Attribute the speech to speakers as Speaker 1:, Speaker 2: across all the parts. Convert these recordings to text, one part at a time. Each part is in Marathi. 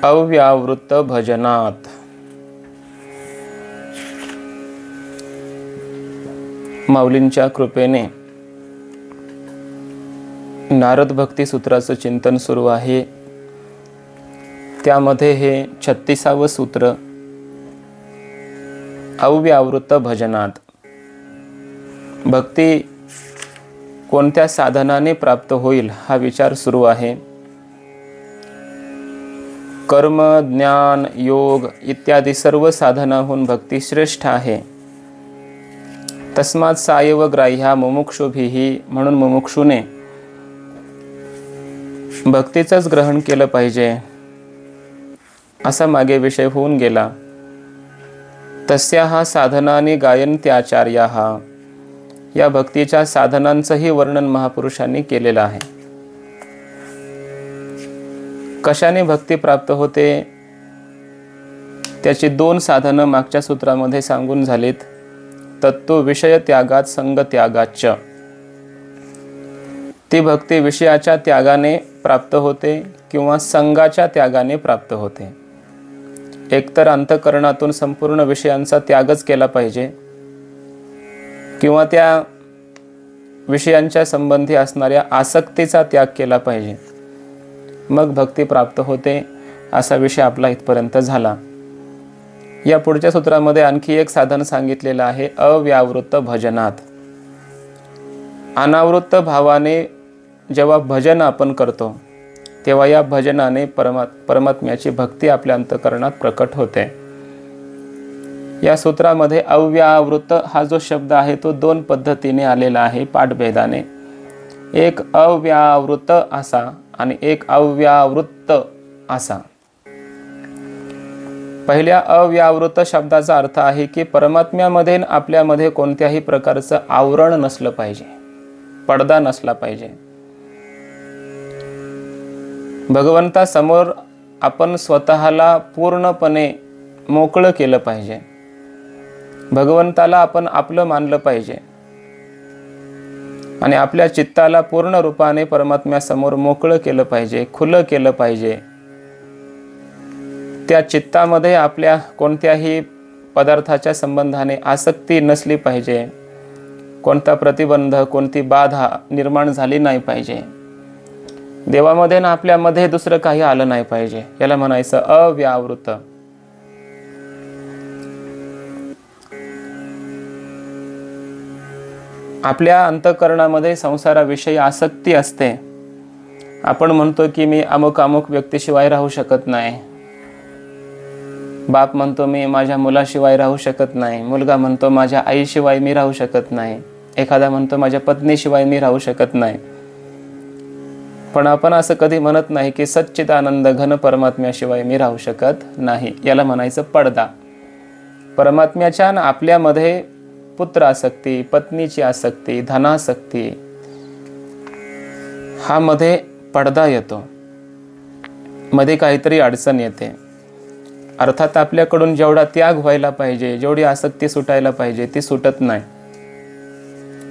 Speaker 1: अव्यावृत्त भजनात। माऊलींच्या कृपेने नारद भक्ती सूत्राचं चिंतन सुरू आहे। त्यामध्ये हे 36वे सूत्र अव्यावृत्त भजनात। भक्ती कोणत्या साधनाने प्राप्त होईल हा विचार सुरू आहे। कर्म, ज्ञान, योग इत्यादी सर्व साधनाहून भक्ती श्रेष्ठ आहे। तस्मात् सायव ग्राह्या मुमुक्षुभिः, म्हणून मुमुक्षुने भक्तीचंच ग्रहण केलं पाहिजे असा मागे विषय होऊन गेला। तस्याः साधनानि गायन्त्याचार्याः, या भक्तीच्या साधनांचंही वर्णन महापुरुषांनी केलेलं आहे। कशाने भक्ती प्राप्त होते त्याची 2 साधनं मागच्या सूत्रामध्ये सांगून झालीत। तत्व विषय त्यागात संग त्यागाच्च, ती भक्ती विषयाच्या त्यागाने प्राप्त होते किंवा संगाच्या त्यागाने प्राप्त होते। एकतर अंतःकरणातून संपूर्ण विषयांचा त्यागच केला पाहिजे किंवा त्या विषयांच्या संबंधी असणाऱ्या आसक्तीचा त्याग केला पाहिजे, मग भक्ती प्राप्त होते असा विषय आपला इथपर्यंत झाला। या पुढच्या सूत्रामध्ये आणखी एक साधन सांगितलेलं आहे, अव्यावृत्त भजनात। अनावृत्त भावाने जेव्हा भजन आपण करतो तेव्हा या भजनाने परमात्म्याची भक्ती आपल्या अंतःकरणात प्रकट होते। या सूत्रामध्ये अव्यावृत्त हा जो शब्द आहे तो 2 पद्धतीने आलेला आहे पाठभेदाने। एक अव्यावृत्त असा आणि एक अव्यावृत्त असा। पहिल्या अव्यावृत्त शब्दाचा अर्थ आहे की परमात्म्यामध्ये आपल्यामध्ये कोणत्याही प्रकारचं आवरण नसलं पाहिजे, पडदा नसला पाहिजे। भगवंतासमोर आपण स्वतःला पूर्णपणे मोकळं केलं पाहिजे। भगवंताला आपण आपलं मानलं पाहिजे आणि आपल्या चित्ताला पूर्ण रूपाने परमात्म्यासमोर मोकळं केलं पाहिजे, खुलं केलं पाहिजे। त्या चित्तामध्ये आपल्या कोणत्याही पदार्थाच्या संबंधाने आसक्ती नसली पाहिजे, कोणता प्रतिबंध, कोणती बाधा निर्माण झाली नाही पाहिजे। देवामध्ये ना आपल्यामध्ये दुसरं काही आलं नाही पाहिजे, याला म्हणायचं अव्यावृत्त। आपल्या अंतःकरणामध्ये संसाराविषयी आसक्ती असते। आपण म्हणतो की मी अमुक अमुक व्यक्तीशिवाय राहू शकत नाही। बाप म्हणतो मी माझ्या मुलाशिवाय राहू शकत नाही, मुलगा म्हणतो माझ्या आईशिवाय मी राहू शकत नाही, एखादा म्हणतो माझ्या पत्नीशिवाय मी राहू शकत नाही। पण आपण असं कधी म्हणत नाही की सच्चिदानंद घन परमात्म्याशिवाय मी राहू शकत नाही, याला म्हणायचं पडदा। परमात्म्याच्या आपल्यामध्ये पुत्र आसक्ती, पत्नीची आसक्ती, धनासक्ती हा मध्ये पडदा येतो, मध्ये काहीतरी अडचण येते। अर्थात आपल्याकडून जेवढा त्याग व्हायला पाहिजे, जेवढी आसक्ती सुटायला पाहिजे ती सुटत नाही।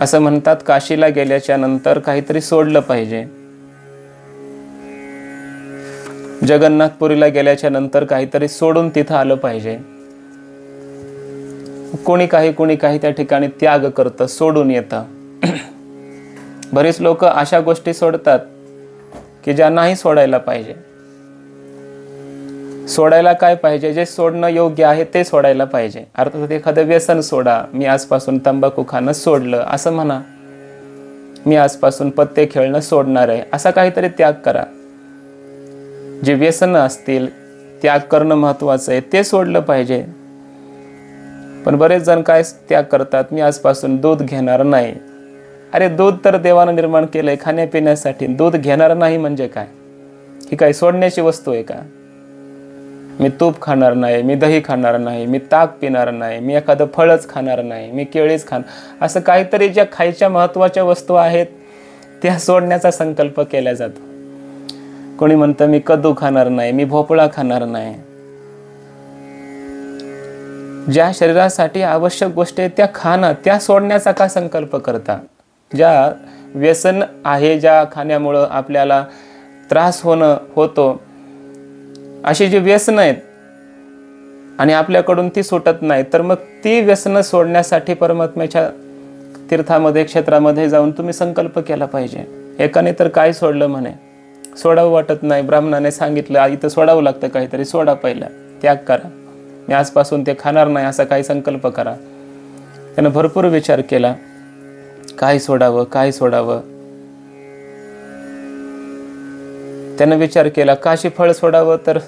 Speaker 1: असं म्हणतात काशीला गेल्याच्या नंतर काहीतरी सोडलं पाहिजे, जगन्नाथपुरीला गेल्याच्या नंतर काहीतरी सोडून तिथं आलं पाहिजे। कोणी काही त्या ठिकाणी त्याग करतं, सोडून येतं। बरेच लोक अशा गोष्टी सोडतात की ज्या नाही सोडायला पाहिजे। सोडायला काय पाहिजे, जे सोडणं योग्य आहे ते सोडायला पाहिजे। अर्थात एखादं व्यसन सोडा, मी आजपासून तंबाखू खाणं सोडलं असं म्हणा, मी आजपासून पत्ते खेळणं सोडणार आहे, असा काहीतरी त्याग करा। जे व्यसन असतील त्याग करणं महत्वाचं आहे, ते सोडलं पाहिजे। पण बरेच जण काय त्याग करतात, मी आजपासून दूध घेणार नाही। अरे दूध तर देवानं निर्माण केलंय खाण्यापिण्यासाठी, दूध घेणार नाही म्हणजे काय? ही काय सोडण्याची वस्तू आहे का? मी तूप खाणार नाही, मी दही खाणार नाही, मी ताक पिणार नाही, मी एखादं फळच खाणार नाही, मी केळीच खाणार, असं काहीतरी ज्या खायच्या महत्त्वाच्या वस्तू आहेत त्या सोडण्याचा संकल्प केला जातो। कोणी म्हणतं मी कद्दू खाणार नाही, मी भोपळा खाणार नाही। ज्या शरीरासाठी आवश्यक गोष्टी आहेत त्या खाणं, त्या सोडण्याचा का संकल्प करता? ज्या व्यसन आहे, ज्या खाण्यामुळं आपल्याला त्रास होतो, अशी जी व्यसनं आहेत आणि आपल्याकडून ती सुटत नाही, तर मग ती व्यसनं सोडण्यासाठी परमात्म्याच्या तीर्थामध्ये क्षेत्रामध्ये जाऊन तुम्ही संकल्प केला पाहिजे. एकाने तर काय सोडलं म्हणे, सोडावं वाटत नाही, ब्राह्मणाने सांगितलं इथं सोडावं लागतं काहीतरी, सोडा पहिला, त्याग करा, मी आजपासून ते खाणार नाही असा काही संकल्प करा. त्यानं भरपूर विचार केला, काय सोडावं काय सोडावं. त्यानं विचार केला काशी फळ सोडावं, तर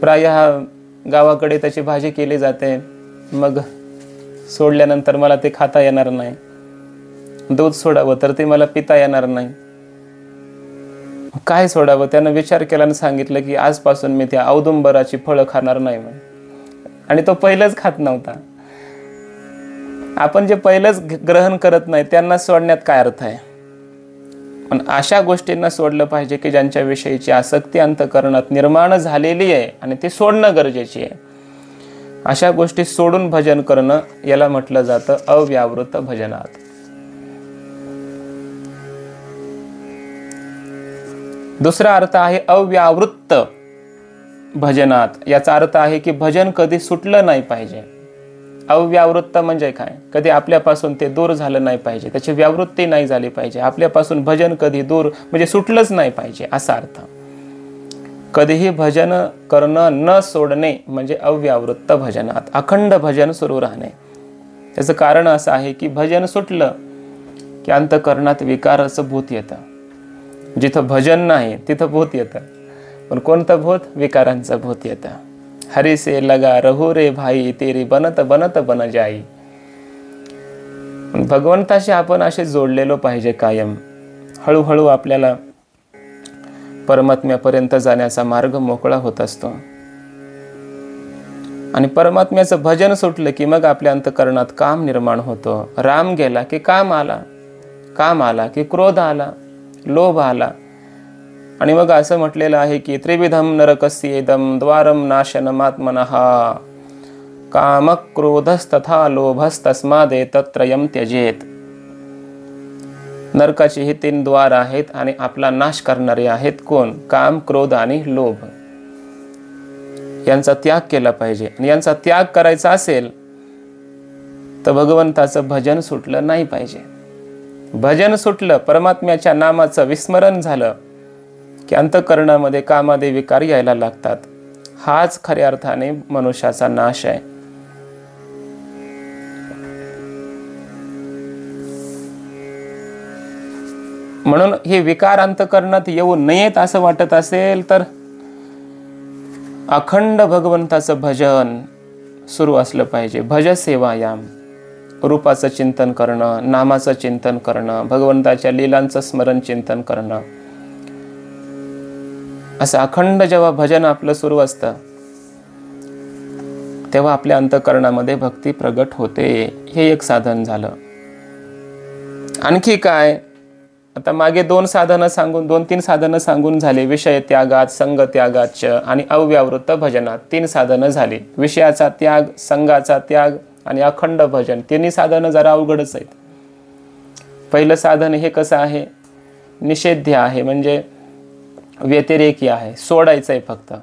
Speaker 1: प्रायः गावाकडे त्याची भाजी केली जाते, मग सोडल्यानंतर मला ते खाता येणार नाही. दूध सोडावं तर ते मला पिता येणार नाही. काय सोडावं, त्यानं विचार केला आणि सांगितलं की आजपासून मी त्या औदुंबराची फळं खाणार नाही म्हणे. आणि तो पहिलंच खात नव्हता. आपण जे पहिलंच ग्रहण करत नाही त्यांना सोडण्यात काय अर्थ आहे. पण अशा गोष्टींना सोडलं पाहिजे की ज्यांच्या विषयीची आसक्ती अंतःकरणात निर्माण झालेली आहे आणि ते सोडणं गरजेची आहे. अशा गोष्टी सोडून भजन करणं याला म्हटलं जातं अव्यावृत्त भजनात. दुसरा अर्थ आहे अव्यावृत्त भजनात. याचा अर्थ आहे की भजन कधी सुटलं नाही पाहिजे. अव्यावृत्त म्हणजे काय, कधी आपल्यापासून ते दूर झालं नाही पाहिजे, त्याची व्यावृत्ती नाही झाली पाहिजे. आपल्यापासून भजन कधी दूर म्हणजे सुटलंच नाही पाहिजे असा अर्थ. कधीही भजन करणं न सोडणे म्हणजे अव्यावृत्त भजनात, अखंड भजन सुरू राहणे. त्याचं कारण असं आहे की भजन सुटलं की अंतःकरणात विकाराचं भूत येतं. जिथं भजन नाही तिथं भूत येतं. पण कोणतं भूत, विकारांचं भूत येतं. हरी से लगा रहू रे भाई, तेरी बनत बनत बन जाई. भगवंताशी आपण असे जोडलेलो पाहिजे कायम. हळूहळू आपल्याला परमात्म्यापर्यंत जाण्याचा मार्ग मोकळा होत असतो. आणि परमात्म्याचं भजन सुटलं की मग आपल्या अंतःकरणात काम निर्माण होतो. राम गेला की काम आला, काम आला की क्रोध आला, लोभ आला. आणि मग असं म्हटलेलं आहे की त्रिविधम नरकस्येदम द्वारम नाशनमात्मनः काम क्रोधस्तथा लोभस्तस्मादेतत्रयं त्यजेत. नरकाची ही 3 द्वार आहेत आणि आपला नाश करणारे आहेत कोण, काम, क्रोध आणि लोभ. यांचा त्याग केला पाहिजे. आणि यांचा त्याग करायचा असेल तर भगवंताचं भजन सुटलं नाही पाहिजे. भजन सुटलं, परमात्म्याच्या नामाचं विस्मरण झालं की अंतःकरणामध्ये कामादी विकार यायला लागतात. हाच खऱ्या अर्थाने मनुष्याचा नाश आहे. म्हणून हे विकार अंतःकरणात येऊ नयेत असं वाटत असेल तर अखंड भगवंताचं भजन सुरू असलं पाहिजे. भज सेवायाम, रूपाचं चिंतन करणं, नामाचं चिंतन करणं, भगवंताच्या लीलांचं स्मरण चिंतन करणं. असं अखंड जेव्हा भजन आपलं सुरू असतं तेव्हा आपल्या अंतःकरणामध्ये भक्ती प्रगट होते. हे एक साधन झालं. आणखी काय, आता मागे 2 3 साधनं सांगून झाले. विषय त्यागात, संग त्यागाच आणि अव्यावृत्त भजनात 3 साधनं झाली. विषयाचा त्याग, संगाचा त्याग आणि अखंड भजन. 3 साधनं जरा अवघडच आहेत. पहिलं साधन हे कसं आहे, निषेध्य आहे, म्हणजे व्यतिरेकी आहे, सोडायचं आहे फक्त.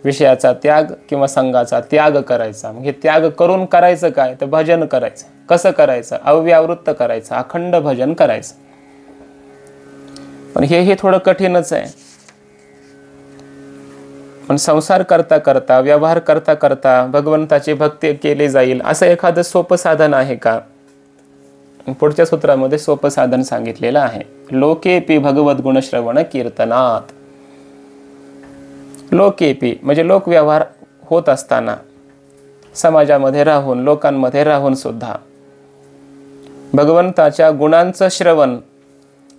Speaker 1: विषयाचा त्याग किंवा संगाचा त्याग करायचा. मग हे त्याग करून करायचं काय, तर भजन करायचं. कसं करायचं, अव्यावृत्त करायचं, अखंड भजन करायचं. पण हे थोडं कठीणच आहे. पण संसार करता करता, व्यवहार करता करता भगवंताची भक्ती केली जाईल असं एखादं सोपं साधन आहे का. पुढच्या सूत्रामध्ये सोपं साधन सांगितलेलं आहे. लोकेपी भगवत गुणश्रवण कीर्तनात. लोकेपी म्हणजे लोकव्यवहार होत असताना, समाजामध्ये राहून, लोकांमध्ये राहून सुद्धा भगवंताच्या गुणांचं श्रवण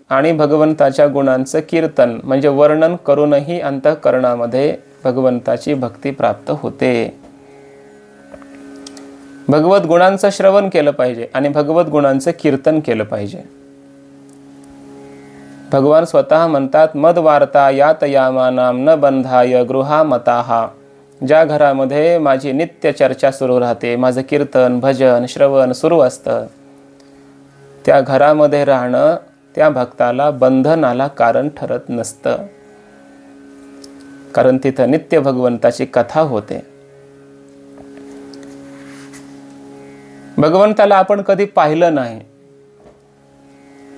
Speaker 1: आणि भगवंताच्या गुणांचं कीर्तन म्हणजे वर्णन करूनही अंतःकरणामध्ये भगवंताची भक्ती प्राप्त होते. भगवत गुणांचं श्रवण केलं पाहिजे आणि भगवत गुणांचं कीर्तन केलं पाहिजे. भगवान स्वतः म्हणतात, मद वार्ता यात यामानाम न बंधाय गृहामताहा. ज्या घरामध्ये माझी नित्य चर्चा सुरू राहते, माझं कीर्तन, भजन, श्रवण सुरू असतं, त्या घरामध्ये राहणं त्या भक्ताला बंधनाला कारण ठरत नसतं. कारण तिथं नित्य भगवंताची कथा होते. भगवंताला आपण कधी पाहिलं नाही,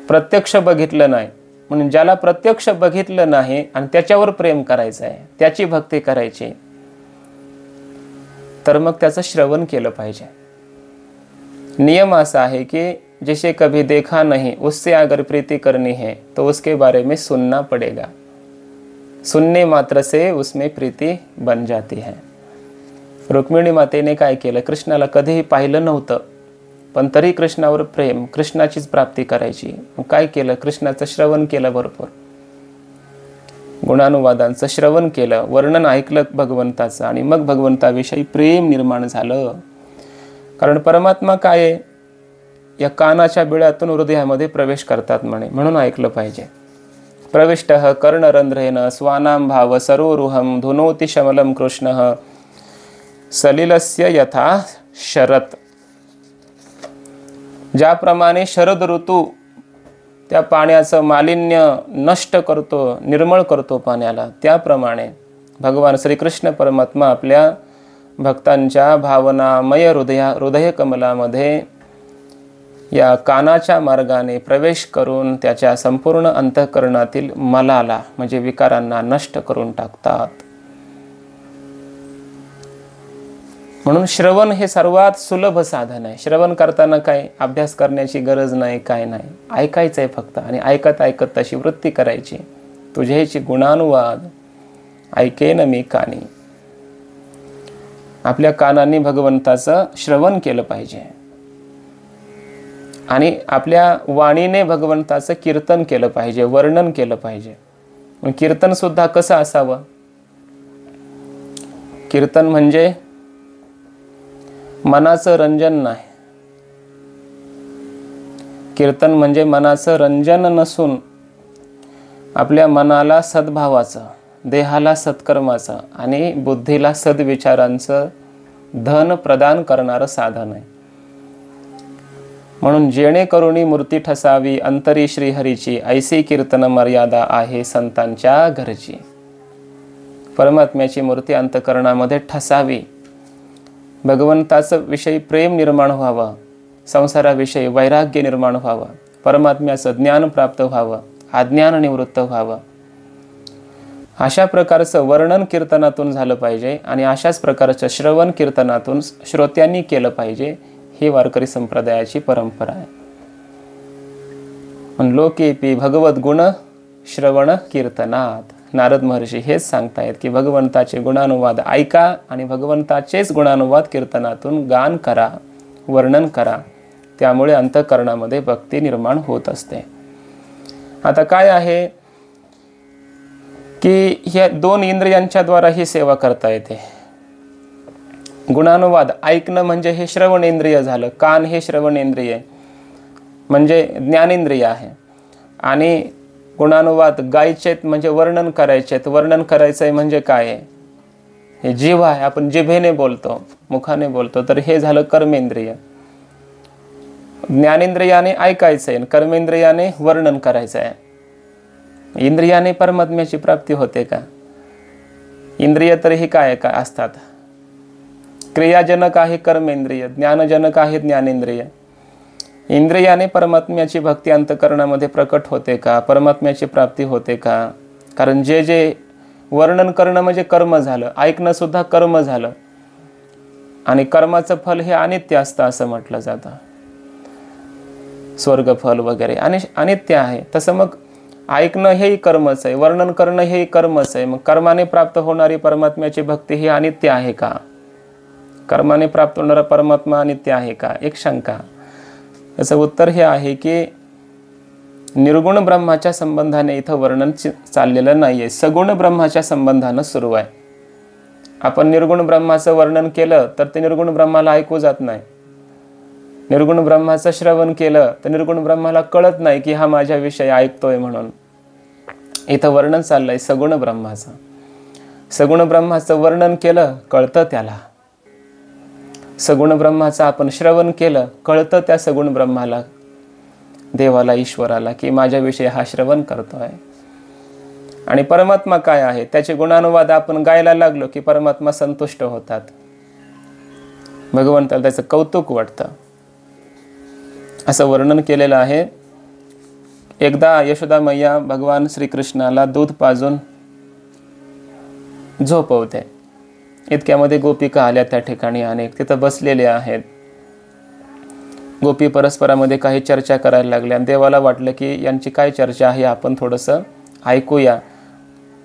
Speaker 1: प्रत्यक्ष बघितलं नाही. म्हणून ज्याला प्रत्यक्ष बघितलं नाही आणि त्याच्यावर प्रेम करायचं आहे, त्याची भक्ती करायची, तर मग त्याचं श्रवण केलं पाहिजे. नियम असा आहे कि जिसे कभी देखा नहीं उससे अगर प्रीति करनी है तो उसके बारे में सुनना पड़ेगा. सुनने मात्र से उसमें प्रीति बन जाती है. रुक्मिणी मातेने काय केलं, कृष्णाला कधीही पाहिलं नव्हतं, पण तरी कृष्णावर प्रेम, कृष्णाचीच प्राप्ती करायची. काय केलं, कृष्णाचं श्रवण केलं, भरपूर गुणानुवादांचं श्रवण केलं, वर्णन ऐकलं भगवंताचं, आणि मग भगवंताविषयी प्रेम निर्माण झालं. कारण परमात्मा काय आहे, या कानाच्या बिळातून हृदयामध्ये प्रवेश करतात म्हणे, म्हणून ऐकलं पाहिजे. प्रविष्टः कर्णरंध्रेन स्वानां भाव सरोरुहं धुनोति शमलं कृष्णः सलिलस्य यथा शरत. ज्याप्रमाणे शरद ऋतू त्या पाण्याचं मालिन्य नष्ट करतो, निर्मळ करतो पाण्याला, त्याप्रमाणे भगवान श्रीकृष्ण परमात्मा आपल्या भक्तांच्या भावनामय हृदय कमलामध्ये या कानाच्या मार्गाने प्रवेश करून त्याच्या संपूर्ण अंतःकरणातील मलाला म्हणजे विकारांना नष्ट करून टाकतात. म्हणून श्रवण हे सर्वात सुलभ साधन आहे. श्रवण करताना काय अभ्यास करण्याची गरज नाही, काय नाही, ऐकायचं आहे फक्त. आणि ऐकत ऐकत तशी वृत्ती करायची, तुझेची गुणानुवाद ऐकेन मी कानी. आपल्या कानांनी भगवंताचं श्रवण केलं पाहिजे आणि आपल्या वाणीने भगवंताचं कीर्तन केलं पाहिजे, वर्णन केलं पाहिजे. कीर्तन सुद्धा कसं असावं, कीर्तन म्हणजे मनाचं रंजन नाही. कीर्तन म्हणजे मनाचं रंजन नसून आपल्या मनाला सद्भावाचं, देहाला सत्कर्माचं आणि बुद्धीला सद्विचारांचं धन प्रदान करणारं साधन आहे. म्हणून जेणेकरुणी मूर्ती ठसावी अंतरी श्रीहरीची, ऐसी कीर्तन मर्यादा आहे संतांच्या घरची. परमात्म्याची मूर्ती अंतकरणामध्ये ठसावी, भगवंताचं विषयी प्रेम निर्माण व्हावं, संसाराविषयी वैराग्य निर्माण व्हावं, परमात्म्याचं ज्ञान प्राप्त व्हावं, अज्ञान निवृत्त व्हावं. अशा प्रकारचं वर्णन कीर्तनातून झालं पाहिजे आणि अशाच प्रकारचं श्रवण कीर्तनातून श्रोत्यांनी केलं पाहिजे. ही वारकरी संप्रदायाची परंपरा आहे. लोकेपी भगवत गुण श्रवण कीर्तनात. नारद महर्षी हेच सांगतायत की भगवंताचे गुणानुवाद ऐका आणि भगवंताचेच गुणानुवाद कीर्तनातून गान करा, वर्णन करा. त्यामुळे अंतःकरणामध्ये भक्ती निर्माण होत असते. आता काय आहे की ह्या दोन इंद्रियांच्या द्वारा ही सेवा करता येते. गुणानुवाद ऐकणं म्हणजे हे श्रवणेंद्रिय झालं, कान हे श्रवणेंद्रिय म्हणजे ज्ञानेंद्रिय आहे. आणि गुणानुवाद गायचेत म्हणजे वर्णन करायचेत. वर्णन करायचंय म्हणजे काय आहे, हे जीव आहे, आपण जिभेने बोलतो, मुखाने बोलतो, तर हे झालं कर्मेंद्रिय. ज्ञानेंद्रियाने ऐकायचंय, कर्मेंद्रियाने वर्णन करायचं आहे. इंद्रियाने परमात्म्याची प्राप्ती होते का? इंद्रिय तरीही काय काय असतात, क्रियाजनक आहे कर्मेंद्रिय, ज्ञानजनक आहे ज्ञानेंद्रिय. इंद्रियाने परमात्म्याची भक्ती अंतःकरणामध्ये प्रकट होते का, परमात्म्याची प्राप्ती होते का? कारण जे जे वर्णन करणं म्हणजे कर्म झालं, ऐकणं सुद्धा कर्म झालं. आणि कर्माचं फल हे अनित्य असतं असं म्हटलं जातं. स्वर्गफल वगैरे आणि अनित्य आहे. तसं मग ऐकणं हेही कर्मच आहे, वर्णन करणं हेही कर्मच आहे. मग कर्माने प्राप्त होणारी परमात्म्याची भक्ती ही अनित्य आहे का? कर्माने प्राप्त होणारा परमात्मा अनित्य आहे का? एक शंका. याचं उत्तर हे आहे की निर्गुण ब्रह्माच्या संबंधाने इथं वर्णन चाललेलं नाही आहे, सगुण ब्रह्माच्या संबंधानं सुरू आहे. आपण निर्गुण ब्रह्माचं वर्णन केलं तर ते निर्गुण ब्रह्माला ऐकू जात नाही. निर्गुण ब्रह्माचं श्रवण केलं तर निर्गुण ब्रह्माला कळत नाही की हा माझ्याविषयी ऐकतोय म्हणून. इथं वर्णन चाललंय सगुण ब्रह्माचं. सगुण ब्रह्माचं वर्णन केलं कळतं त्याला. सगुण ब्रह्माचं आपण श्रवण केलं कळतं त्या सगुण ब्रह्माला, देवाला, ईश्वराला की माझ्याविषयी हा श्रवण करतोय. आणि परमात्मा काय आहे त्याचे गुणानुवाद आपण गायला लागलो की परमात्मा संतुष्ट होतात, भगवंताला त्याचं कौतुक वाटतं. असं वर्णन केलेलं आहे. एकदा यशोदा मैया भगवान श्रीकृष्णाला दूध पाजून झोपवते. इतक्यामध्ये गोपिका आल्या त्या ठिकाणी, अनेक तिथं बसलेले आहेत. गोपी परस्परामध्ये काही चर्चा करायला लागल्या. देवाला वाटलं की यांची काय चर्चा आहे आपण थोडंसं ऐकूया,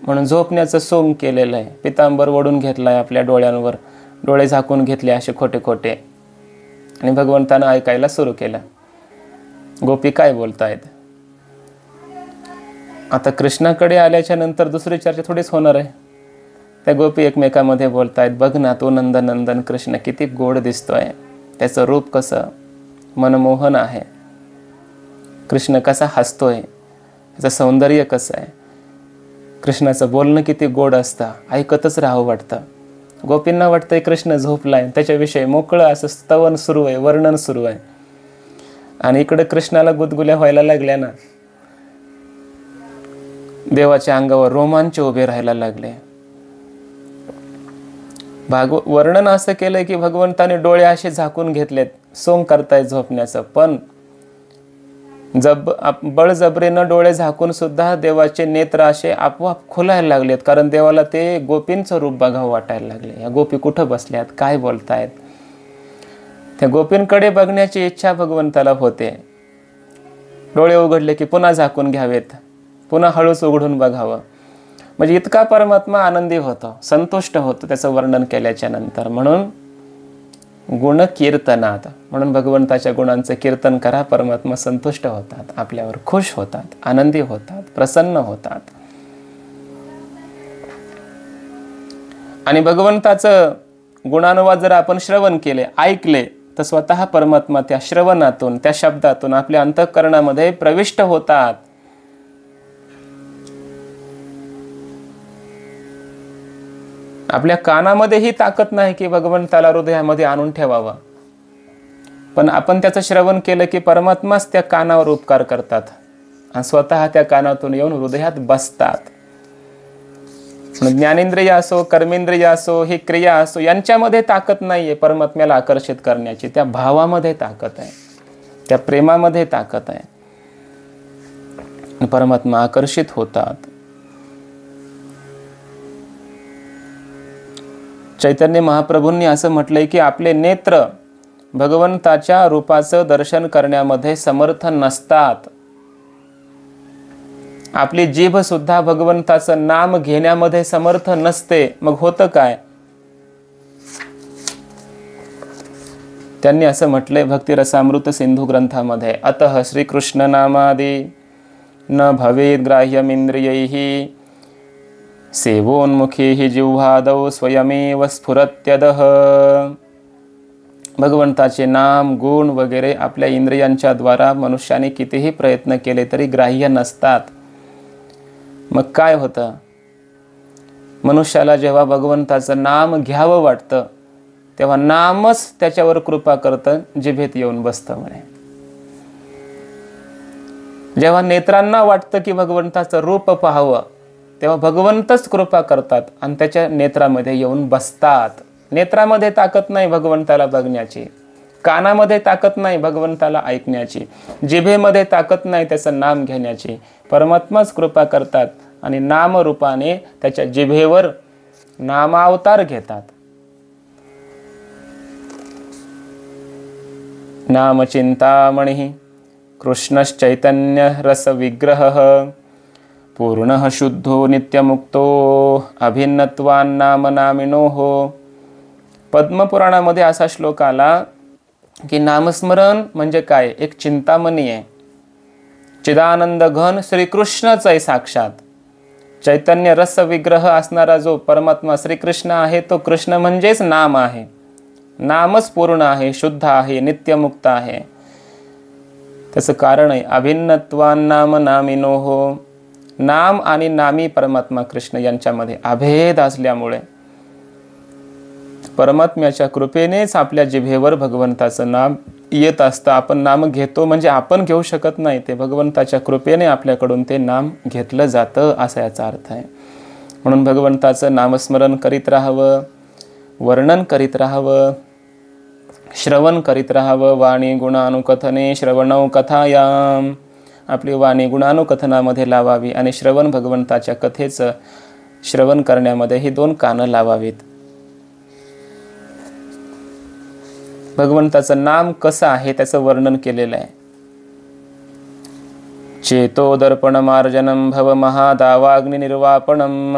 Speaker 1: म्हणून झोपण्याचं सोंग केलेलं आहे. पितांबर ओढून घेतलाय आपल्या डोळ्यांवर, डोळे झाकून घेतले असे खोटे खोटे, आणि भगवंतानं ऐकायला सुरू केलं. गोपी काय बोलतायत. आता कृष्णाकडे आल्याच्या नंतर दुसरी चर्चा थोडीच होणार आहे. त्या गोपी एकमेकामध्ये बोलतायत, बघ ना तो नंदनंदन कृष्ण किती गोड दिसतोय, त्याचं रूप कसं मनमोहन आहे, कृष्ण कसा हसतोय, त्याचं सौंदर्य कसं आहे, कृष्णाचं बोलणं किती गोड असतं, ऐकतच राहावं वाटतं. गोपींना वाटतंय कृष्ण झोपलाय, त्याच्याविषयी मोकळं असं स्तवन सुरू आहे, वर्णन सुरू आहे. आणि इकडं कृष्णाला गुदगुल्या व्हायला लागल्या ना, देवाच्या अंगावर रोमांच उभे राहायला लागले. वर्णन असं केलंय की भगवंताने डोळे असे झाकून घेतलेत, सोंग करतायत झोपण्याचं, पण बळजबरीनं डोळे झाकून सुद्धा देवाचे नेत्र असे आपोआप खुलायला लागलेत, कारण देवाला ते गोपींचं रूप बघावं वाटायला लागले. या गोपी कुठं बसल्यात, काय बोलतायत, त्या गोपींकडे बघण्याची इच्छा भगवंताला होते. डोळे उघडले की पुन्हा झाकून घ्यावेत, पुन्हा हळूच उघडून बघावं. म्हणजे इतका परमात्मा आनंदी होतो, संतुष्ट होतो त्याचं वर्णन केल्याच्या नंतर. म्हणून गुण कीर्तनात, म्हणून भगवंताच्या गुणांचं कीर्तन करा, परमात्मा संतुष्ट होतात, आपल्यावर खुश होतात, आनंदी होतात, प्रसन्न होतात. आणि भगवंताचं गुणानुवाद जर आपण श्रवण केले, ऐकले, तर स्वतः परमात्मा त्या श्रवणातून, त्या शब्दातून आपल्या अंतःकरणामध्ये प्रविष्ट होतात. आपल्या कानामध्ये ही ताकद नाही की भगवंताला हृदयामध्ये आणून ठेवावं, पण आपण त्याचं श्रवण केलं की परमात्माच त्या कानावर उपकार करतात आणि स्वतः त्या कानातून येऊन हृदयात बसतात. ज्ञानेंद्रिय असो, कर्मेंद्रिय असो, ही क्रिया असो, यांच्यामध्ये ताकद नाहीये परमात्म्याला आकर्षित करण्याची. त्या भावामध्ये ताकद आहे, त्या प्रेमामध्ये ताकद आहे, परमात्मा आकर्षित होतात. चैतन्य महाप्रभूंनी असं म्हटलंय की आपले नेत्र भगवंताच्या रूपाचं दर्शन करण्यामध्ये समर्थ नसतात. आपली जीभ सुद्धा भगवंताचं नाम घेण्यामध्ये समर्थ नसते. मग होतं काय? त्यांनी असं म्हटलंय भक्तिरसामृत सिंधू ग्रंथामध्ये, अतः श्रीकृष्ण नामादी न भवेद ग्राह्यमिंद्रियैः सेवोन्मुखी हि जिह्वादौ स्वयमेव स्फुरत्यदः. भगवंताचे नाम, गुण वगैरे आपल्या इंद्रियांच्या द्वारा मनुष्याने कितीही प्रयत्न केले तरी ग्राह्य नसतात. मग काय होतं? मनुष्याला जेव्हा भगवंताचं नाम घ्यावं वाटतं तेव्हा नामच त्याच्यावर कृपा करतं, जिभेत येऊन बसतं म्हणे. जेव्हा नेत्रांना वाटतं की भगवंताचं रूप पाहावं तेव्हा भगवंतच कृपा करतात आणि त्याच्या नेत्रामध्ये येऊन बसतात. नेत्रामध्ये ताकद नाही भगवंताला बघण्याची, कानामध्ये ताकद नाही भगवंताला ऐकण्याची, जिभेमध्ये ताकद नाही त्याचं नाम घेण्याची. परमात्माच कृपा करतात आणि नामरूपाने त्याच्या जिभेवर नामावतार घेतात. नामचिंतामणि कृष्णश्चैतन्य रस विग्रह पूर्णः शुद्धो नित्यमुक्तो अभिन्नत्वान्नाम नामिनोः. पद्मपुराणामध्ये असा श्लोक आला की नामस्मरण म्हणजे काय? एक चिंतामणी आहे, चिदानंद घन श्रीकृष्णच आहे साक्षात. चैतन्य रस विग्रह असणारा जो परमात्मा श्रीकृष्ण आहे तो कृष्ण म्हणजेच नाम आहे. नामच पूर्ण आहे, शुद्ध आहे, नित्यमुक्त आहे. त्याचं कारण आहे अभिन्नत्वान्नाम नामिनोः. नाम आणि नामी परमात्मा कृष्ण यांच्यामध्ये अभेद असल्यामुळे परमात्म्याच्या कृपेनेच आपल्या जिभेवर भगवंताचं नाम येत असतं. आपण नाम घेतो म्हणजे आपण घेऊ शकत नाही, ते भगवंताच्या कृपेने आपल्याकडून ते नाम घेतलं जातं असा याचा अर्थ आहे. म्हणून भगवंताचं नामस्मरण करीत राहावं, वर्णन करीत राहावं, श्रवण करीत राहावं. वाणी गुणानुकथने श्रवणौ कथायाम, आपली वाणी गुणानुकथनामध्ये लावावी आणि श्रवण भगवंताच्या कथेचं श्रवण करण्यामध्ये ही 2 कानं लावावीत. भगवंताचं नाम कसं आहे त्याचं वर्णन केलेलं आहे. चेतो दर्पण मार्जनम भव महादावाग्नि निर्वापणम.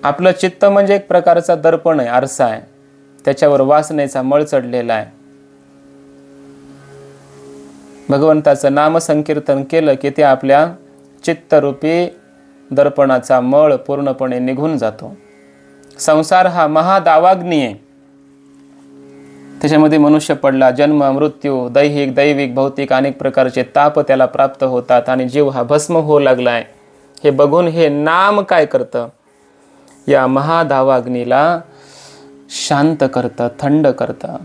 Speaker 1: आपलं चित्त म्हणजे एक प्रकारचा दर्पण आहे, आरसा आहे, त्याच्यावर वासनेचा मळ चढलेला आहे. भगवंताचं नाम संकीर्तन केलं की ते आपल्या चित्तरूपी दर्पणाचा मळ पूर्णपणे निघून जातो. संसार हा महादावाग्नी आहे, त्याच्यामध्ये मनुष्य पडला, जन्म मृत्यू, दैहिक दैविक भौतिक अनेक प्रकारचे ताप त्याला प्राप्त होतात आणि जीव हा भस्म होऊ लागलाय. हे बघून हे नाम काय करतं, या महादावाग्नीला शांत करतं, थंड करतं.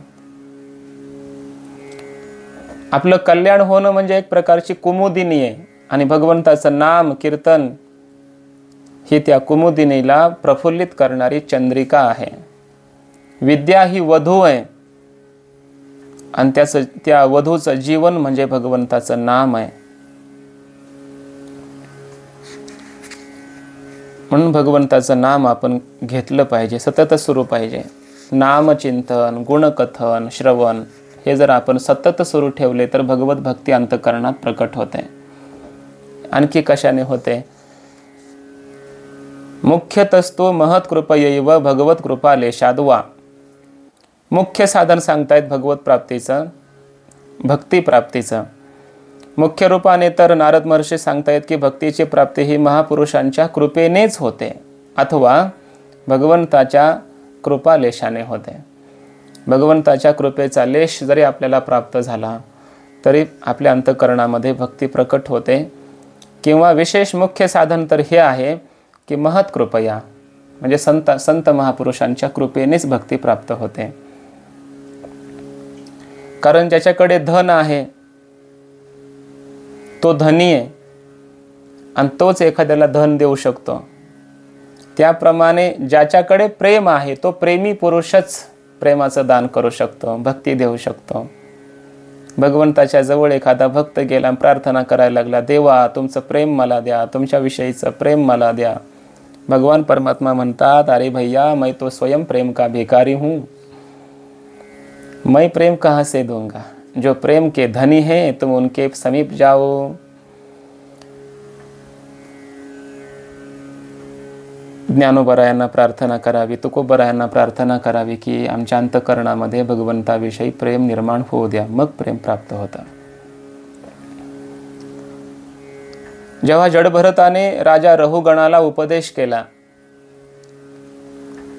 Speaker 1: आपलं कल्याण होणं म्हणजे एक प्रकारची कुमुदिनी आहे आणि भगवंताचं नाम कीर्तन ही त्या कुमुदिनीला प्रफुल्लित करणारी चंद्रिका आहे. विद्या ही वधू आहे आणि त्या वधूचं जीवन म्हणजे भगवंताचं नाम आहे. म्हणून भगवंताचं नाम आपण घेतलं पाहिजे, सतत सुरू पाहिजे. नामचिंतन, गुणकथन, श्रवण हे जर आपण सतत सुरू ठेवले तर भगवत भक्ती अंतःकरणात प्रकट होते. आणखी कशाने होते? मुख्यतस्तु महत्कृपयैव भगवत कृपा लेशाद्वा. मुख्य साधन सांगतायत भगवत प्राप्तीचं, भक्ती प्राप्तीचं. मुख्य रूपाने तर नारद महर्षी सांगतायत की भक्तीची प्राप्ती ही महापुरुषांच्या कृपेनेच होते अथवा भगवंताच्या कृपालेशाने होते. भगवंताच्या कृपेचा लेश जरी आपल्याला प्राप्त झाला तरी आपल्या अंतःकरणामध्ये भक्ती प्रकट होते. किंवा विशेष मुख्य साधन तर हे आहे की महत्कृपया म्हणजे संत महापुरुषांच्या कृपेनेच भक्ती प्राप्त होते. कारण ज्याच्याकडे धन आहे तो धनी आहे आणि तोच एखाद्याला धन देऊ शकतो. त्याप्रमाणे ज्याच्याकडे प्रेम आहे तो प्रेमी पुरुषच प्रेमाचं दान करू शकतो, भक्ती देऊ शकतो. भगवंताच्या जवळ एखादा भक्त गेला, प्रार्थना करायला लागला, देवा तुमचं प्रेम मला द्या, तुमच्याविषयीचं प्रेम मला द्या. भगवान परमात्मा म्हणतात, अरे भैया मैं तो स्वयं प्रेम का भिखारी हूँ, मैं प्रेम कहाँ से दूंगा, जो प्रेम के धनी हैं तुम उनके समीप जाओ. ज्ञानोबरायांना प्रार्थना करावी, तुकोबरायांना प्रार्थना करावी की आमच्या अंतःकरणामध्ये भगवंताविषयी प्रेम निर्माण होऊ द्या, मग प्रेम प्राप्त होतं. जेव्हा जडभरताने राजा रहुगणाला उपदेश केला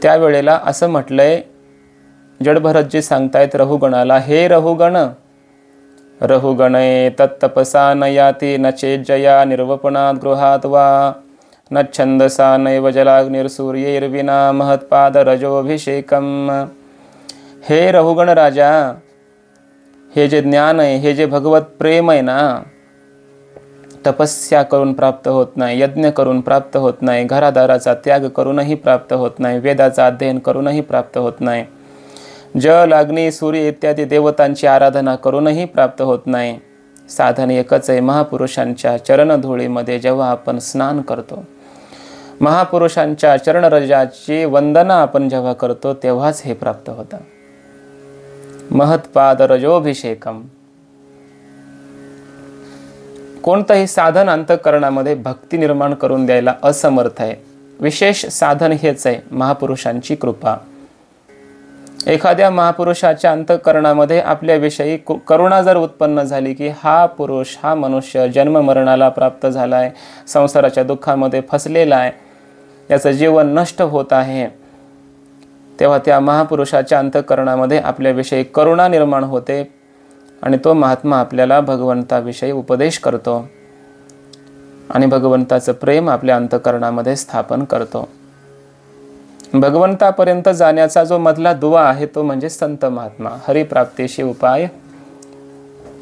Speaker 1: त्यावेळेला असं म्हटलंय, जडभरतजी सांगतायत रहुगणाला, हे रहुगण, रहुगणे तत्तपसा न याती न चेज्जया निर्वपणात गृहात वा न छंदसा नैव जलाग्निर्सूर्यैर्विना महत्पाद रजोभिषेकम. हे रहुगण राजा, हे जे ज्ञान आहे, हे जे भगवत प्रेम आहे ना, तपस्या करून प्राप्त होत नाही, यज्ञ करून प्राप्त होत नाही, घरादाराचा त्याग करूनही प्राप्त होत नाही, वेदाचा अध्ययन करूनही प्राप्त होत नाही, जल अग्नी सूर्य इत्यादी देवतांची आराधना करूनही प्राप्त होत नाही. साधन एकच आहे, महापुरुषांच्या चरणधुळीमध्ये जेव्हा आपण स्नान करतो, महापुरुषांच्या चरणरजाची वंदना आपण जेव्हा करतो तेव्हाच हे प्राप्त होतं. महत्पाद रजोभिषेकम. कोणतंही साधन अंतःकरणामध्ये भक्ती निर्माण करून द्यायला असमर्थ आहे. विशेष साधन हेच आहे, महापुरुषांची कृपा. एखाद्या महापुरुषाच्या अंतःकरणामध्ये आपल्याविषयी करुणा जर उत्पन्न झाली की हा पुरुष, हा मनुष्य जन्म मरणाला प्राप्त झालाय, संसाराच्या दुःखामध्ये फसलेला आहे, याचं जीवन नष्ट होत आहे, तेव्हा त्या महापुरुषाच्या अंतःकरणामध्ये आपल्याविषयी करुणा निर्माण होते आणि तो महात्मा आपल्याला भगवंताविषयी उपदेश करतो आणि भगवंताचं प्रेम आपल्या अंतःकरणामध्ये स्थापन करतो. भगवंतापर्यंत जाण्याचा जो मधला दुवा आहे तो म्हणजे संत महात्मा. हरिप्राप्तीशी उपाय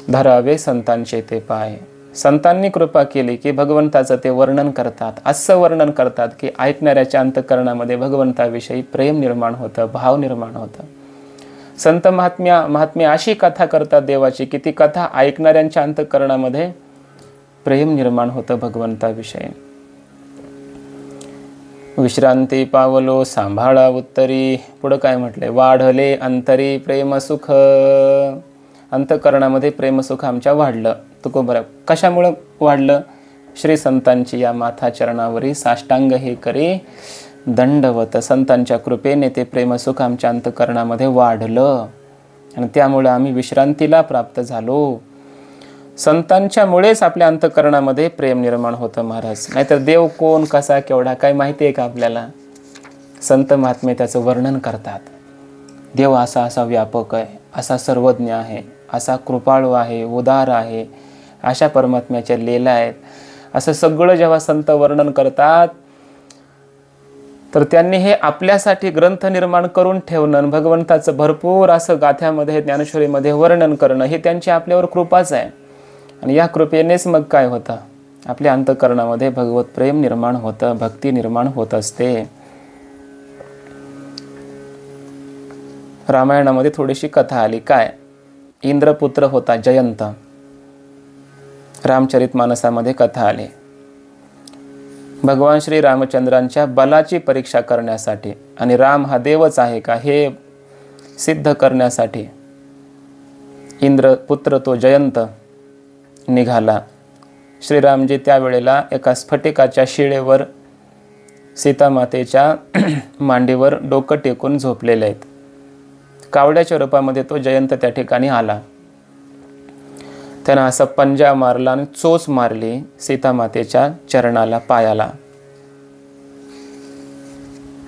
Speaker 1: धरावे संतांचे ते पाय. संतांनी कृपा केली की भगवंताचं ते वर्णन करतात, असं वर्णन करतात की ऐकणाऱ्याच्या अंतःकरणामध्ये भगवंताविषयी प्रेम निर्माण होतं, भाव निर्माण होतं. संत महात्म्य अशी कथा करतात देवाची की ती कथा ऐकणाऱ्यांच्या अंतःकरणामध्ये प्रेम निर्माण होतं भगवंताविषयी. विश्रांती पावलो सांभाळा उत्तरी. पुढं काय म्हटलंय? वाढले अंतरी प्रेम सुख. अंतःकरणामध्ये प्रेमसुख आमच्या वाढलं. तुकोबरा कशामुळं वाढलं? श्री संतांची या माथा चरणावरी साष्टांग हे करी दंडवत. संतांच्या कृपेने ते प्रेमसुख आमच्या अंतःकरणामध्ये वाढलं आणि त्यामुळे आम्ही विश्रांतीला प्राप्त झालो. संतांच्यामुळेच आपल्या अंतःकरणामध्ये प्रेम निर्माण होतं महाराज. नाहीतर देव कोण, कसा, केवढा काय माहिती आहे का आपल्याला? संत महात्मे त्याचं वर्णन करतात. देव असा असा व्यापक आहे, असा सर्वज्ञ आहे, असा कृपाळू आहे, उदार आहे, अशा परमात्म्याच्या लीला आहेत, असं सगळं जेव्हा संत वर्णन करतात तर त्यांनी हे आपल्यासाठी ग्रंथ निर्माण करून ठेवणं, भगवंताचं भरपूर असं गाथ्यामध्ये ज्ञानेश्वरीमध्ये वर्णन करणं हे त्यांची आपल्यावर कृपाच आहे. आणि या कृपेनेच मग काय होतं? आपल्या अंतःकरणामध्ये भगवत प्रेम निर्माण होतं, भक्ती निर्माण होत असते. रामायणामध्ये थोडीशी कथा आली. काय? इंद्रपुत्र होता जयंत. रामचरितमानसामध्ये कथा आली. भगवान श्री रामचंद्रांच्या बलाची परीक्षा करण्यासाठी आणि राम हा देवच आहे का हे सिद्ध करण्यासाठी इंद्रपुत्र तो जयंत निघाला. श्रीरामजी त्यावेळेला एका स्फटिकाच्या शिळेवर सीतामातेच्या मांडीवर डोकं टेकून झोपलेले आहेत. कावड्याच्या रूपामध्ये तो जयंत त्या ठिकाणी आला. त्यानं असा पंजा मारला आणि चोच मारली सीतामातेच्या चरणाला, पायाला.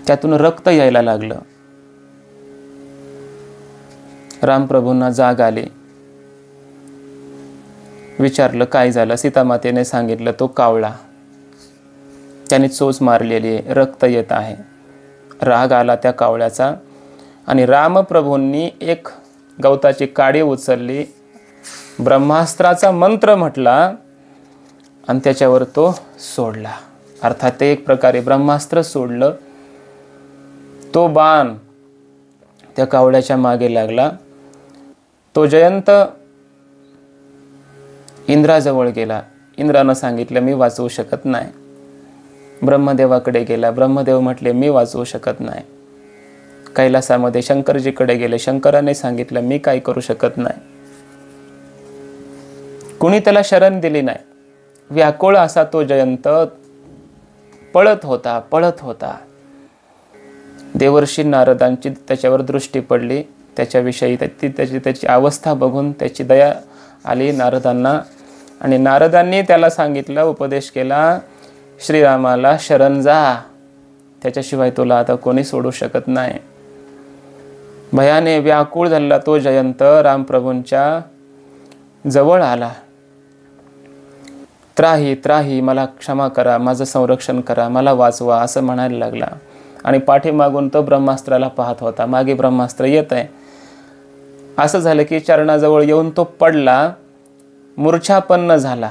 Speaker 1: त्यातून रक्त यायला लागलं. रामप्रभूंना जाग आली. विचारलं काय झालं? सीतामातेने सांगितलं तो कावळा, त्याने चोच मारलेली आहे, रक्त येत आहे. राग आला त्या कावळ्याचा आणि रामप्रभूंनी एक गवताची काडी उचलली, ब्रह्मास्त्राचा मंत्र म्हटला आणि त्याच्यावर तो सोडला. अर्थात ते एक प्रकारे ब्रह्मास्त्र सोडलं. तो बाण त्या कावळ्याच्या मागे लागला. तो जयंत इंद्राजवळ गेला. इंद्रानं सांगितलं मी वाचवू शकत नाही. ब्रह्मदेवाकडे गेला. ब्रह्मदेव म्हटले मी वाचवू शकत नाही. कैलासामध्ये शंकरजीकडे गेले. शंकराने सांगितलं मी काय करू शकत नाही. कुणी त्याला शरण दिली नाही. व्याकुळ असा तो जयंत पळत होता. देवर्षी नारदांची त्याच्यावर दृष्टी पडली. त्याच्याविषयी त्याची अवस्था बघून त्याची दया आली नारदांना आणि नारदांनी त्याला सांगितलं, उपदेश केला, श्रीरामाला शरण जा, त्याच्याशिवाय तुला आता कोणी सोडू शकत नाही. भयाने व्याकुळ झालेला तो जयंत रामप्रभूंच्या जवळ आला. त्राही त्राही, मला क्षमा करा, माझं संरक्षण करा, मला वाचवा असं म्हणायला लागला. आणि पाठीमागून तो ब्रह्मास्त्राला पाहत होता. मागे ब्रह्मास्त्र येत आहे. असं झालं की चरणाजवळ येऊन तो पडला, मूर्छापन्न झाला.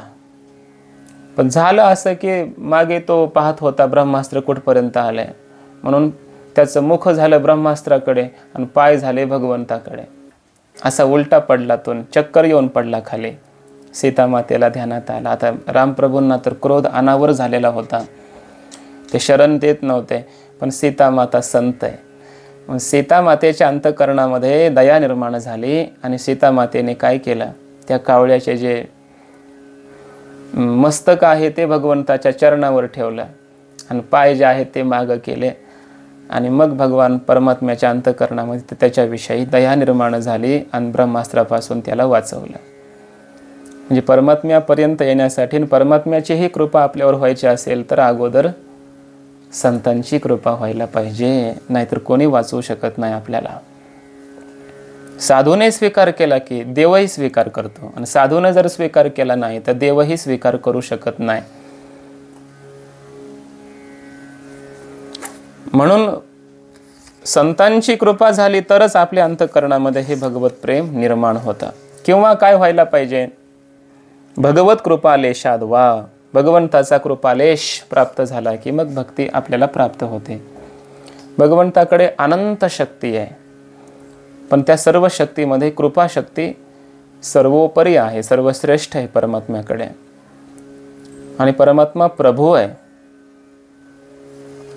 Speaker 1: पण झालं असं की मागे तो पाहत होता ब्रह्मास्त्र कुठपर्यंत आलंय, म्हणून त्याचं मुख झालं ब्रह्मास्त्राकडे आणि पाय झाले भगवंताकडे. असा उलटा पडला, तो चक्कर येऊन पडला खाली. सीतामातेला ध्यानात आला. आता रामप्रभूंना तर क्रोध अनावर झालेला होता. ते शरण देत नव्हते, पण सीतामाता संत आहे. सीतामातेच्या अंतःकरणामध्ये दया निर्माण झाली आणि सीतामातेने काय केलं? त्या कावळ्याचे जे मस्तक आहे ते भगवंताच्या चरणावर ठेवलं आणि पाय जे आहेत ते मागं केले आणि मग भगवान परमात्म्याच्या अंतःकरणामध्ये त्याच्याविषयी दया निर्माण झाली आणि ब्रह्मास्त्रापासून त्याला वाचवलं. म्हणजे परमात्म्यापर्यंत येण्यासाठी आणि परमात्म्याचीही कृपा आपल्यावर व्हायची असेल तर अगोदर संतांची कृपा व्हायला पाहिजे, नाहीतर कोणी वाचवू शकत नाही आपल्याला. साधूने स्वीकार केला की देवही स्वीकार करतो आणि साधूने जर स्वीकार केला नाही तर देवही स्वीकार करू शकत नाही. म्हणून संतांची कृपा झाली तरच आपल्या अंतःकरणामध्ये हे भगवत प्रेम निर्माण होतं. किंवा काय व्हायला पाहिजे, भगवत कृपालेशाद वा, भगवंताचा कृपालेश प्राप्त झाला की मग भक्ती आपल्याला प्राप्त होते. भगवंताकडे अनंत शक्ती आहे, पण त्या सर्व शक्तीमध्ये कृपा शक्ती सर्वोपरी आहे, सर्वश्रेष्ठ आहे परमात्म्याकडे. आणि परमात्मा प्रभू आहे,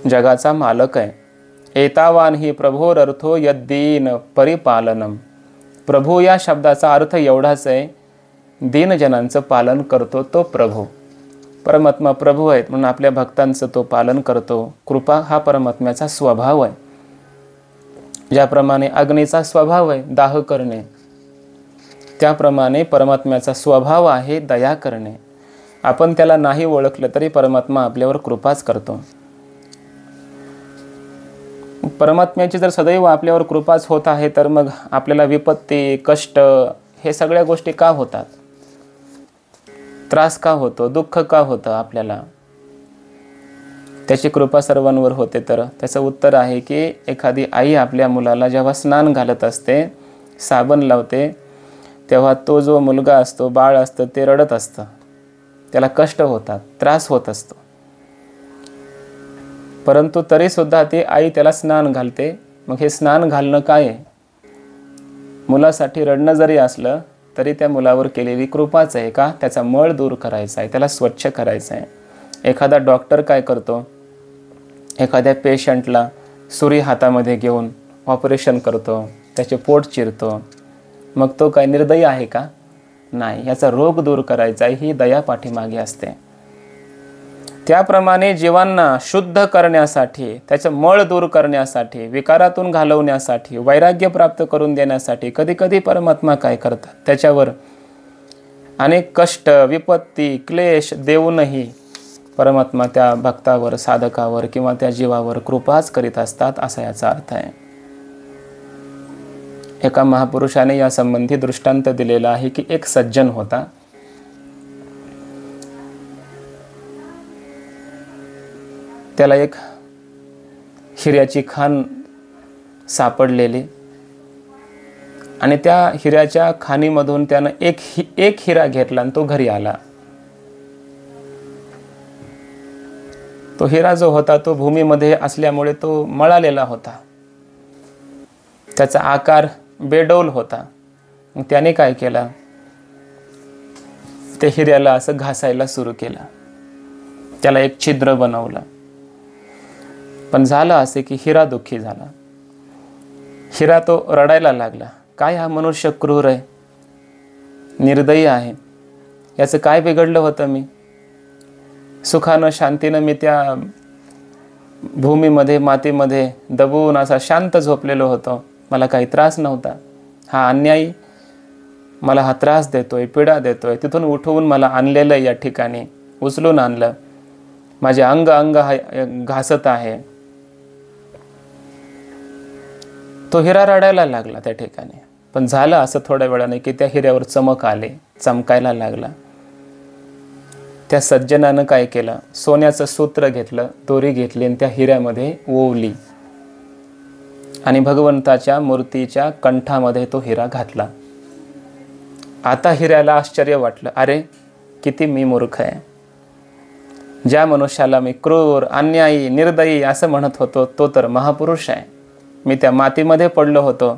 Speaker 1: जगाचा मालक आहे. एतावान ही प्रभोर अर्थो यद्दीन परिपालनम. प्रभू या शब्दाचा अर्थ एवढाच आहे, दीनजनांचं पालन करतो तो प्रभू. परमात्मा प्रभू आहेत म्हणून आपल्या भक्तांचं तो पालन करतो. कृपा हा परमात्म्याचा स्वभाव आहे. ज्याप्रमाणे अग्नीचा स्वभाव आहे दाह करणे, त्याप्रमाणे परमात्म्याचा स्वभाव आहे दया करणे. आपण त्याला नाही ओळखलं तरी परमात्मा आपल्यावर कृपाच करतो. परमात्म्याची जर सदैव आपल्यावर कृपाच होत आहे तर मग आपल्याला विपत्ती, कष्ट हे सगळ्या गोष्टी का होतात, त्रास का होतो, दुःख का होतं आपल्याला? त्याची कृपा सर्वांवर होते. तर त्याचं उत्तर आहे की एखादी आई आपल्या मुलाला जेव्हा स्नान घालत असते, साबण लावते, तेव्हा तो जो मुलगा असतो, बाळ असतं, ते रडत असतं, त्याला कष्ट होतात, त्रास होत असतो. परंतु तरीसुद्धा ती आई त्याला स्नान घालते. मग हे स्नान घालणं काय आहे? मुलासाठी रडणं जरी असलं तरी त्या मुलावर केलेली कृपाच आहे. का? त्याचा मळ दूर करायचा आहे, त्याला स्वच्छ करायचं आहे. एखादा डॉक्टर काय करतो, एखाद्या पेशंटला सुरी हातामध्ये घेऊन ऑपरेशन करतो, त्याचे पोट चिरतो. मग तो काय निर्दयी आहे का? नाही, याचा रोग दूर करायचा आहे, ही दया पाठीमागे असते. त्याप्रमाणे जीवांना शुद्ध करण्यासाठी, त्याचं मळ दूर करण्यासाठी, विकारातून घालवण्यासाठी, वैराग्य प्राप्त करून देण्यासाठी कधी कधी परमात्मा काय करतात, त्याच्यावर अनेक कष्ट, विपत्ती, क्लेश देऊनही परमात्मा त्या भक्तावर, साधकावर किंवा त्या जीवावर कृपाच करीत असतात, असा याचा अर्थ आहे. एका महापुरुषाने या संबंधी दृष्टांत दिलेला आहे की एक सज्जन होता. त्याला एक हिऱ्याची खाण सापडलेली आणि त्या हिऱ्याच्या खाणीमधून त्यानं एक हिरा घेतला आणि तो घरी आला. तो हिरा जो होता तो भूमीमध्ये असल्यामुळे तो मळालेला होता, त्याचा आकार बेडौल होता. मग त्याने काय केलं, ते हिऱ्याला असं घासायला सुरू केलं, त्याला एक छिद्र बनवलं. पण झालं असे की हिरा दुःखी झाला. हिरा तो रडायला लागला. काय हा मनुष्य क्रूर आहे, निर्दयी आहे, याचं काय बिघडलं होतं? मी सुखानं शांतीनं मी त्या भूमीमध्ये, मातीमध्ये दबून असा शांत झोपलेलो होतो, मला काही त्रास नव्हता. हा अन्यायी मला हा त्रास देतोय, पीडा देतोय. तिथून उठवून मला आणलेलं, या ठिकाणी उचलून आणलं, माझे अंग घासत आहे. तो हिरा रडायला लागला त्या ठिकाणी. पण झालं असं थोड्या वेळाने की त्या हिऱ्यावर चमक आले, चमकायला लागला. त्या सज्जनानं काय केलं, सोन्याचं सूत्र घेतलं, दोरी घेतली आणि त्या हिऱ्यामध्ये ओवली आणि भगवंताच्या मूर्तीच्या कंठामध्ये तो हिरा घातला. आता हिऱ्याला आश्चर्य वाटलं, अरे किती मी मूर्ख आहे. ज्या मनुष्याला मी क्रूर, अन्यायी, निर्दयी असं म्हणत होतो, तो तर महापुरुष आहे. मी त्या मातीमध्ये पडलो होतो,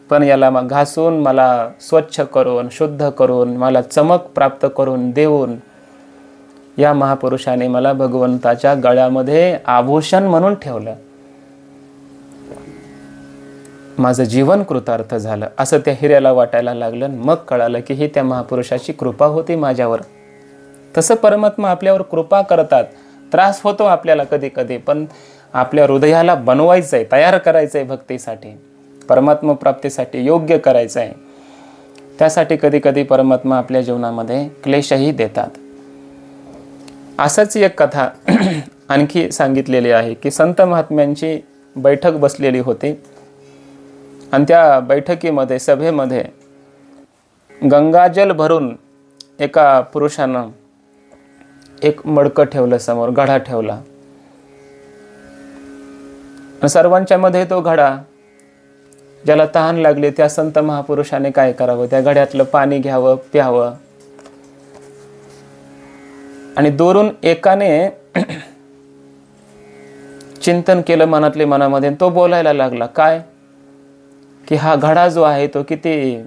Speaker 1: पण याला मग घासून, मला स्वच्छ करून, शुद्ध करून, मला चमक प्राप्त करून देऊन या महापुरुषाने मला भगवंताच्या गळ्यामध्ये आभूषण म्हणून ठेवलं. माझं जीवन कृतार्थ झालं असं त्या हिऱ्याला वाटायला लागलं. मग कळालं की ही त्या महापुरुषाची कृपा होती माझ्यावर. तसं परमात्मा आपल्यावर कृपा करतात. त्रास होतो आपल्याला कधी कधी, पण आपल्या हृदयाला बनवायचं आहे, तयार करायचं आहे भक्तीसाठी, परमात्मा प्राप्तीसाठी योग्य करायचं आहे. त्यासाठी कधी कधी परमात्मा आपल्या जीवनामध्ये क्लेशही देतात. असंच एक कथा आणखी सांगितलेली आहे की संत महात्म्यांची बैठक बसलेली होती आणि त्या बैठकीमध्ये, सभेमध्ये गंगाजल भरून एका पुरुषानं एक मडकं ठेवलं समोर, गढा ठेवला. सर्वांच्या मध्ये तो घडा, ज्याला तहान लागली त्या संत महापुरुषाने काय करावं, त्या घड्यातलं पाणी घ्यावं, प्यावं. आणि दूरून एकाने चिंतन केलं मनातले मनामध्ये, तो बोलायला लागला काय, की हा घडा जो आहे तो किती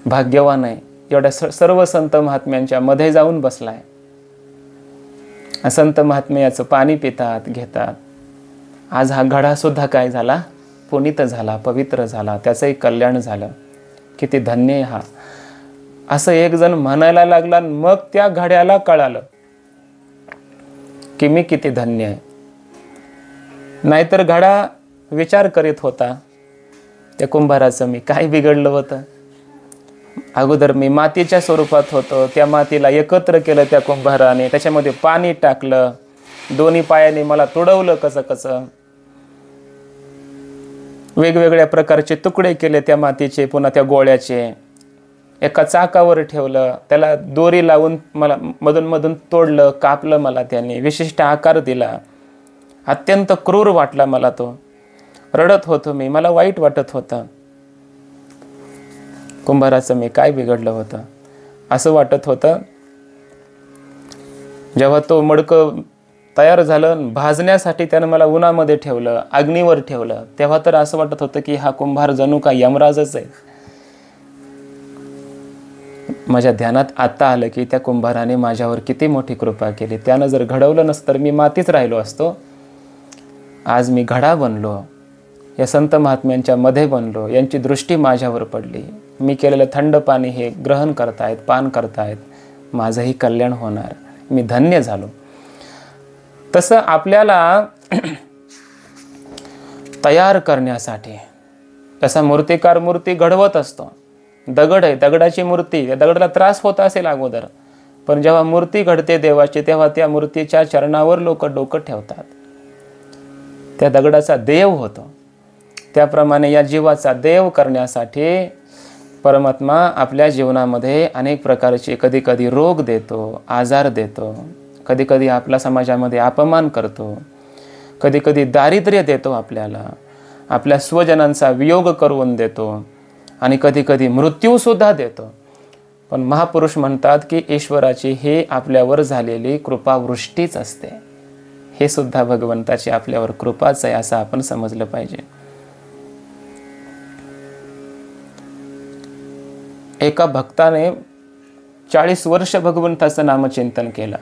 Speaker 1: भाग्यवान आहे, एवढ्या सर्व संत महात्म्यांच्या मध्ये जाऊन बसलाय. संत महात्मे याचं पाणी पितात, घेतात. आज हा घडा सुद्धा काय झाला, पुनीत झाला, पवित्र झाला, त्याचंही कल्याण झालं. किती धन्य आहे हा, असं एक जण म्हणायला लागला. मग त्या घड्याला कळालं की मी किती धन्य आहे. नाहीतर घडा विचार करीत होता, त्या कुंभाराचं मी काय बिघडलं होतं. अगोदर मी मातीच्या स्वरूपात होतो, त्या मातीला एकत्र केलं त्या कुंभाराने, त्याच्यामध्ये पाणी टाकलं, दोन्ही पायाने मला तुडवलं कसं कसं, वेगवेगळ्या प्रकारचे तुकडे केले त्या मातीचे, पुन्हा त्या गोळ्याचे, एका चाकावर ठेवलं, त्याला दोरी लावून मला मधून मधून तोडलं, कापलं मला त्याने, विशिष्ट आकार दिला. अत्यंत क्रूर वाटला मला तो. रडत होतो मी, मला वाईट वाटत होतं. कुंभाराचं मी काय बिघडलं होतं असं वाटत होतं. जेव्हा तो मडकं तयार झालं, भाजण्यासाठी त्यानं मला उन्हामध्ये ठेवलं, अग्नीवर ठेवलं, तेव्हा तर असं वाटत होतं की हा कुंभार जणू का यमराजच आहे. माझ्या ध्यानात आता आलं की त्या कुंभाराने माझ्यावर किती मोठी कृपा केली. त्यानं जर घडवलं नसतं तर मी मातीच राहिलो असतो. आज मी घडा बनलो, या संत महात्म्यांच्या मध्ये बनलो, यांची दृष्टी माझ्यावर पडली. मी केलेलं थंड पाणी हे ग्रहण करतायत, पान करतायत, माझंही कल्याण होणार, मी धन्य झालो. तसं आपल्याला तयार करण्यासाठी, तसा मूर्तिकार मूर्ती घडवत असतो. दगड आहे, दगडाची मूर्ती, त्या दगडाला त्रास होत असेल अगोदर, पण जेव्हा मूर्ती घडते देवाची, तेव्हा त्या मूर्तीच्या चरणावर लोक डोकं ठेवतात, त्या दगडाचा देव होतो. त्याप्रमाणे या जीवाचा देव करण्यासाठी परमात्मा आपल्या जीवनामध्ये अनेक प्रकारचे कधी कधी रोग देतो, आजार देतो, कधी कधी आपल्या समाजामध्ये अपमान करतो, कधी कधी दारिद्र्य देतो आपल्याला, आपल्या स्वजनांचा वियोग करून देतो, आणि कधी कधी मृत्यूसुद्धा देतो. पण महापुरुष म्हणतात की ईश्वराची ही आपल्यावर झालेली कृपावृष्टीच असते. हे सुद्धा भगवंताची आपल्यावर कृपाच आहे असं आपण समजलं पाहिजे. एका भक्ताने 40 वर्ष भगवंताचं नामचिंतन केलं,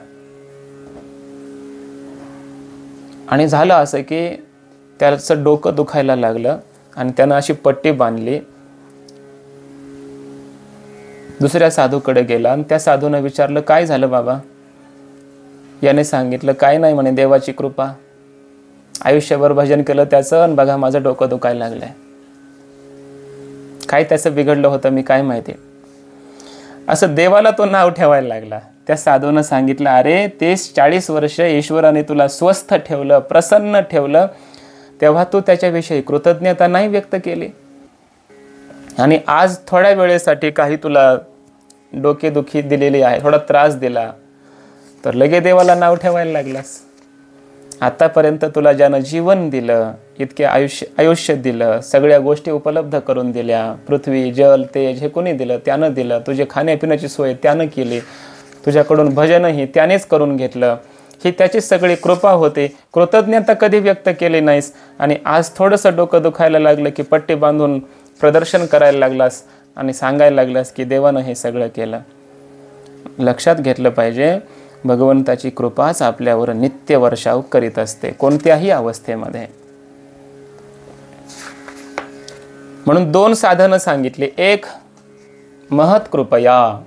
Speaker 1: आणि झालं असं की त्याचं डोकं दुखायला लागलं, आणि त्यानं अशी पट्टी बांधली. दुसऱ्या साधूकडे गेला, आणि त्या साधूने विचारलं काय झालं बाबा. याने सांगितलं काय नाही म्हणे, देवाची कृपा, आयुष्यभर भजन केलं त्याचं, आणि बघा माझं डोकं दुखायला लागलंय. काय त्याचं बिघडलं होतं मी काय माहिती. असं देवाला तो नाव ठेवायला लागला. त्या साधूनं सांगितलं अरे ते 40 वर्ष ईश्वराने तुला स्वस्थ ठेवलं, प्रसन्न ठेवलं, तेव्हा तू त्याच्याविषयी कृतज्ञता नाही व्यक्त केली, आणि आज थोड्या वेळेसाठी काही तुला डोकेदुखी दिलेली आहे, थोडा त्रास दिला, तर लगे देवाला नाव ठेवायला लागलास. आतापर्यंत तुला ज्यानं जीवन दिलं, इतके आयुष्य दिलं, सगळ्या गोष्टी उपलब्ध करून दिल्या, पृथ्वी जल तेज हे कोणी दिलं, त्यानं दिलं. तुझे खाण्यापिण्याची सोय त्यानं केली, तुझ्याकडून भजनही त्यानेच करून घेतलं. ही त्याची सगळी कृपा होती. कृतज्ञता कधी व्यक्त केली नाहीस, आणि आज थोडंसं डोकं दुखायला लागलं की पट्टी बांधून प्रदर्शन करायला लागलास आणि सांगायला लागलास की देवानं हे सगळं केलं. लक्षात घेतलं पाहिजे, भगवंताची कृपाच आपल्यावर नित्य वर्षाव करीत असते कोणत्याही अवस्थेमध्ये. म्हणून 2 साधनं सांगितली. एक महत् कृपया,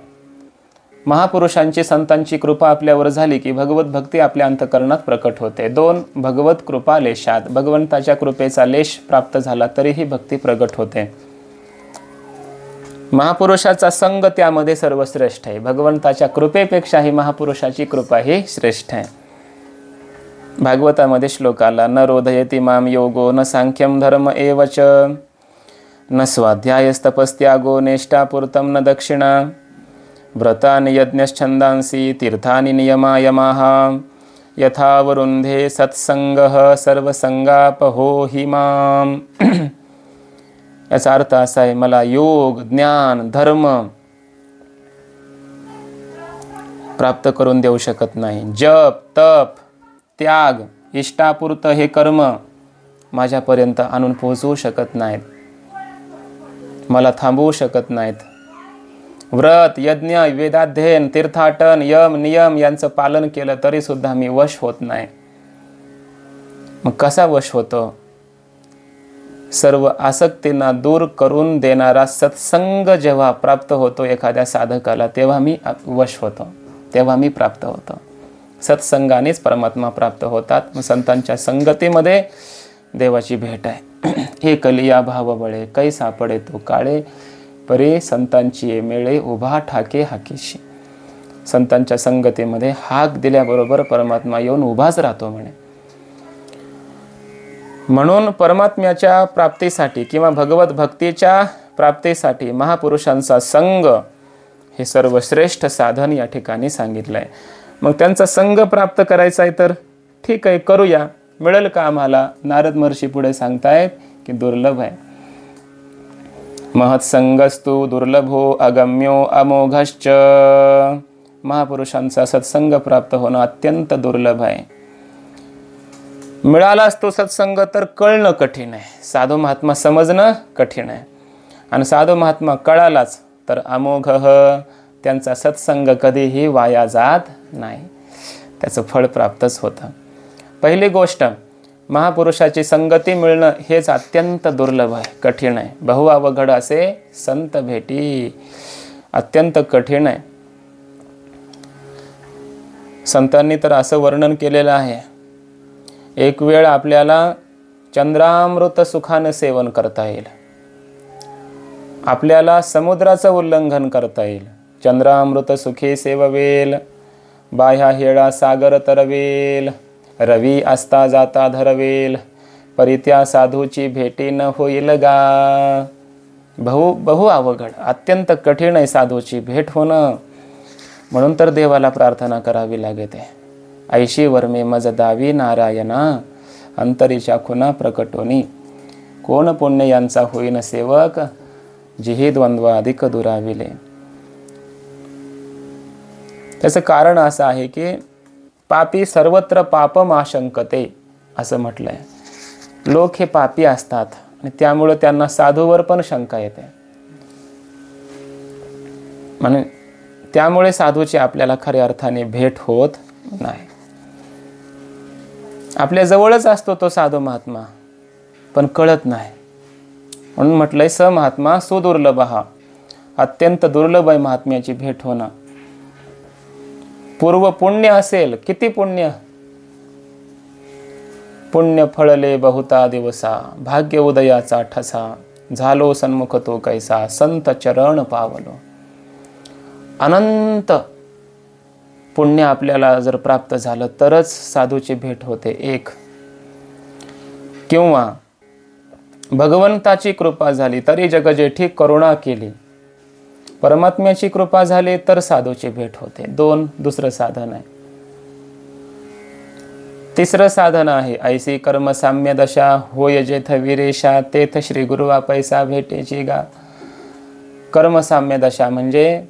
Speaker 1: महापुरुषांची संतांची कृपा आपल्यावर झाली की भगवत भक्ती आपल्या अंतःकरणात प्रकट होते. 2 भगवत कृपा लेशात, भगवंताच्या कृपेचा लेश प्राप्त झाला तरीही भक्ती प्रकट होते. महापुरुषाचा संग त्यामध्ये सर्वश्रेष्ठ आहे. भगवंताच्या कृपेपेक्षाही महापुरुषाची कृपा ही श्रेष्ठ आहे. भागवतामध्ये श्लोक आला, न रोधयति माम योगो न सांख्यम धर्म एवच न स्वाध्यायस्तपस्त्यागो नेष्टापूर्तम न दक्षिणा व्रतानि यज्ञश्छन्दांसि तीर्थानि नियमा यमाः यथा वरुंधे सत्संगः सर्वसंगापहो हि माम. याचा अर्थ असा आहे, मला योग, ज्ञान, धर्म प्राप्त करून देऊ शकत नाही. जप, तप, त्याग, इष्टापुरतं हे कर्म माझ्यापर्यंत आणून पोहोचवू शकत नाहीत, मला थांबवू शकत नाहीत. व्रत, यज्ञ, वेदाध्ययन, तीर्थाटन, यम, नियम यांचं पालन केलं तरी सुद्धा मी वश होत नाही. मग कसा वश होतो? सर्व आसक्तींना दूर करून देणारा सत्संग जेव्हा प्राप्त होतो एखाद्या साधकाला, तेव्हा मी वश होतो, तेव्हा मी प्राप्त होतो. सत्संगानेच परमात्मा प्राप्त होतात. मग संतांच्या संगतीमध्ये देवाची भेट आहे. हे कलिया भाव बळे कै सापडे तो काळे, परे संतांची मेळे उभा ठाके हाकेशी. संतांच्या संगतीमध्ये हाक दिल्याबरोबर परमात्मा येऊन उभाच राहतो म्हणे. म्हणून परमात्म्याच्या प्राप्तीसाठी किंवा भगवत भक्तीच्या प्राप्तीसाठी महापुरुषांचा संग हे सर्वश्रेष्ठ साधन या ठिकाणी सांगितलं आहे. मग त्यांचा संग प्राप्त करायचा आहे तर ठीक आहे, करूया. मिळेल का आम्हाला? नारद महर्षी पुढे सांगतायत की दुर्लभ आहे. महत्संगस्तु दुर्लभो अगम्यो अमोघश्च. महापुरुषांचा सत्संग प्राप्त होणं अत्यंत दुर्लभ आहे. मिळालाच तो सत्संग तर कळणं कठीण आहे, साधू महात्मा समजणं कठीण आहे. आणि साधू महात्मा कळालाच तर अमोघ, त्यांचा सत्संग कधीही वाया जात नाही, त्याचं फळ प्राप्तच होतं. पहिली गोष्ट, महापुरुषाची संगती मिळणं हेच अत्यंत दुर्लभ आहे, कठीण आहे. बहुअवघड असे संत भेटी, अत्यंत कठीण आहे. संतांनी तर असं वर्णन केलेलं आहे, एक वेळ आपल्याला चंद्रामृत सुखानं सेवन करता येईल, आपल्याला समुद्राचं उल्लंघन करता येईल. चंद्रामृत सुखी सेववेल, बाह्या हेळा सागर तरवेल, रवी असता जाता धरवेल, परित्या साधूची भेटी न होईल गा. बहु अवघड, अत्यंत कठीण आहे साधूची भेट होणं. म्हणून तर देवाला प्रार्थना करावी लागते. ऐशी वर्मे मज दावी नारायणा, अंतरीच्या खुना प्रकटोनी. कोण पुण्य यांचा होईन सेवक, जिही द्वंद्व अधिक दुराविले. त्याचं कारण असं आहे की पापी सर्वत्र पापम आशंकते असं म्हटलंय. लोक हे पापी असतात आणि त्यामुळे त्यांना साधूवर पण शंका येते. म्हणजे त्यामुळे साधूची आपल्याला खऱ्या अर्थाने भेट होत नाही. आपल्या जवळच असतो तो साधू महात्मा, पण कळत नाही. म्हणून म्हटलंय स महात्मा सुदुर्लभ, हा अत्यंत दुर्लभ आहे महात्म्याची भेट होणं. पूर्व पुण्य असेल, किती पुण्य, पुण्य फळले बहुता दिवसा, भाग्य उदयाचा ठसा, झालो सन्मुख तो कैसा, संत चरण पावलो. अनंत पुण्य आपल्याला जर प्राप्त झालं तरच साधूची भेट होते. एक किंवा भगवंताची कृपा झाली तरी जगजेठी करुणा केली, परमात्म्याची कृपा झाली तर साधूची भेट होते. दोन, दुसरं साधन आहे. तिसरं साधन आहे ऐसी कर्म साम्य दशा, होय जेथ विरेशा, तेथ श्री गुरुवा पैसा भेटेची गा. कर्मसाम्य दशा म्हणजे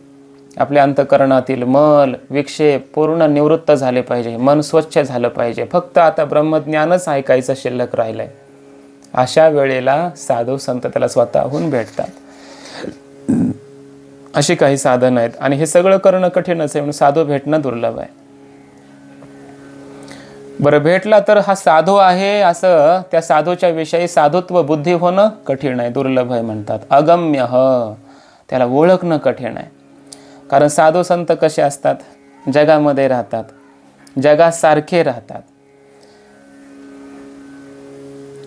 Speaker 1: आपल्या अंतकरणातील मल विक्षेप पूर्ण निवृत्त झाले पाहिजे, मन स्वच्छ झालं पाहिजे, फक्त आता ब्रह्मज्ञानच ऐकायचं शिल्लक राहिलंय. अशा वेळेला साधू संत त्याला स्वतःहून भेटतात. अशी काही साधन आहेत आणि हे सगळं करणं कठीणच आहे, म्हणून साधू भेटणं दुर्लभ आहे. बरं, भेटला तर हा साधू आहे असं त्या साधूच्या विषयी साधुत्व बुद्धी होणं कठीण आहे, दुर्लभ आहे म्हणतात. अगम्य, त्याला ओळखणं कठीण आहे. कारण साधू संत कसे असतात, जगामध्ये राहतात, जगासारखे राहतात,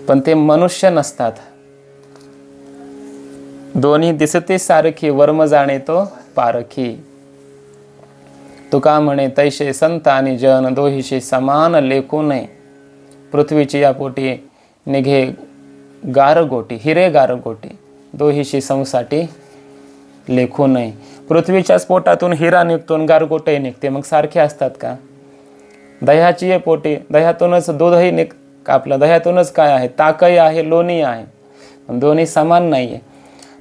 Speaker 1: पण ते मनुष्य नसतात. दोन्ही दिसते सारखी, वर्म जाणे तो पारखी. तुका म्हणे तैसे संत आणि जन, दोहीशी समान लेखू नये. पृथ्वीची या पोटी निघे गारगोटी, हिरे गारगोटी, दोहीशी संसाठी लेखू नये. पृथ्वीच्या स्फोटातून हिरा निघतो, गारगोटे निघते, मग सारखे असतात का? दह्याची आहे पोटी, दह्यातूनच दूधही आपलं दह्यातूनच काय आहे, ताकही आहे, लोणी आहे, पण दोन्ही समान नाही आहे.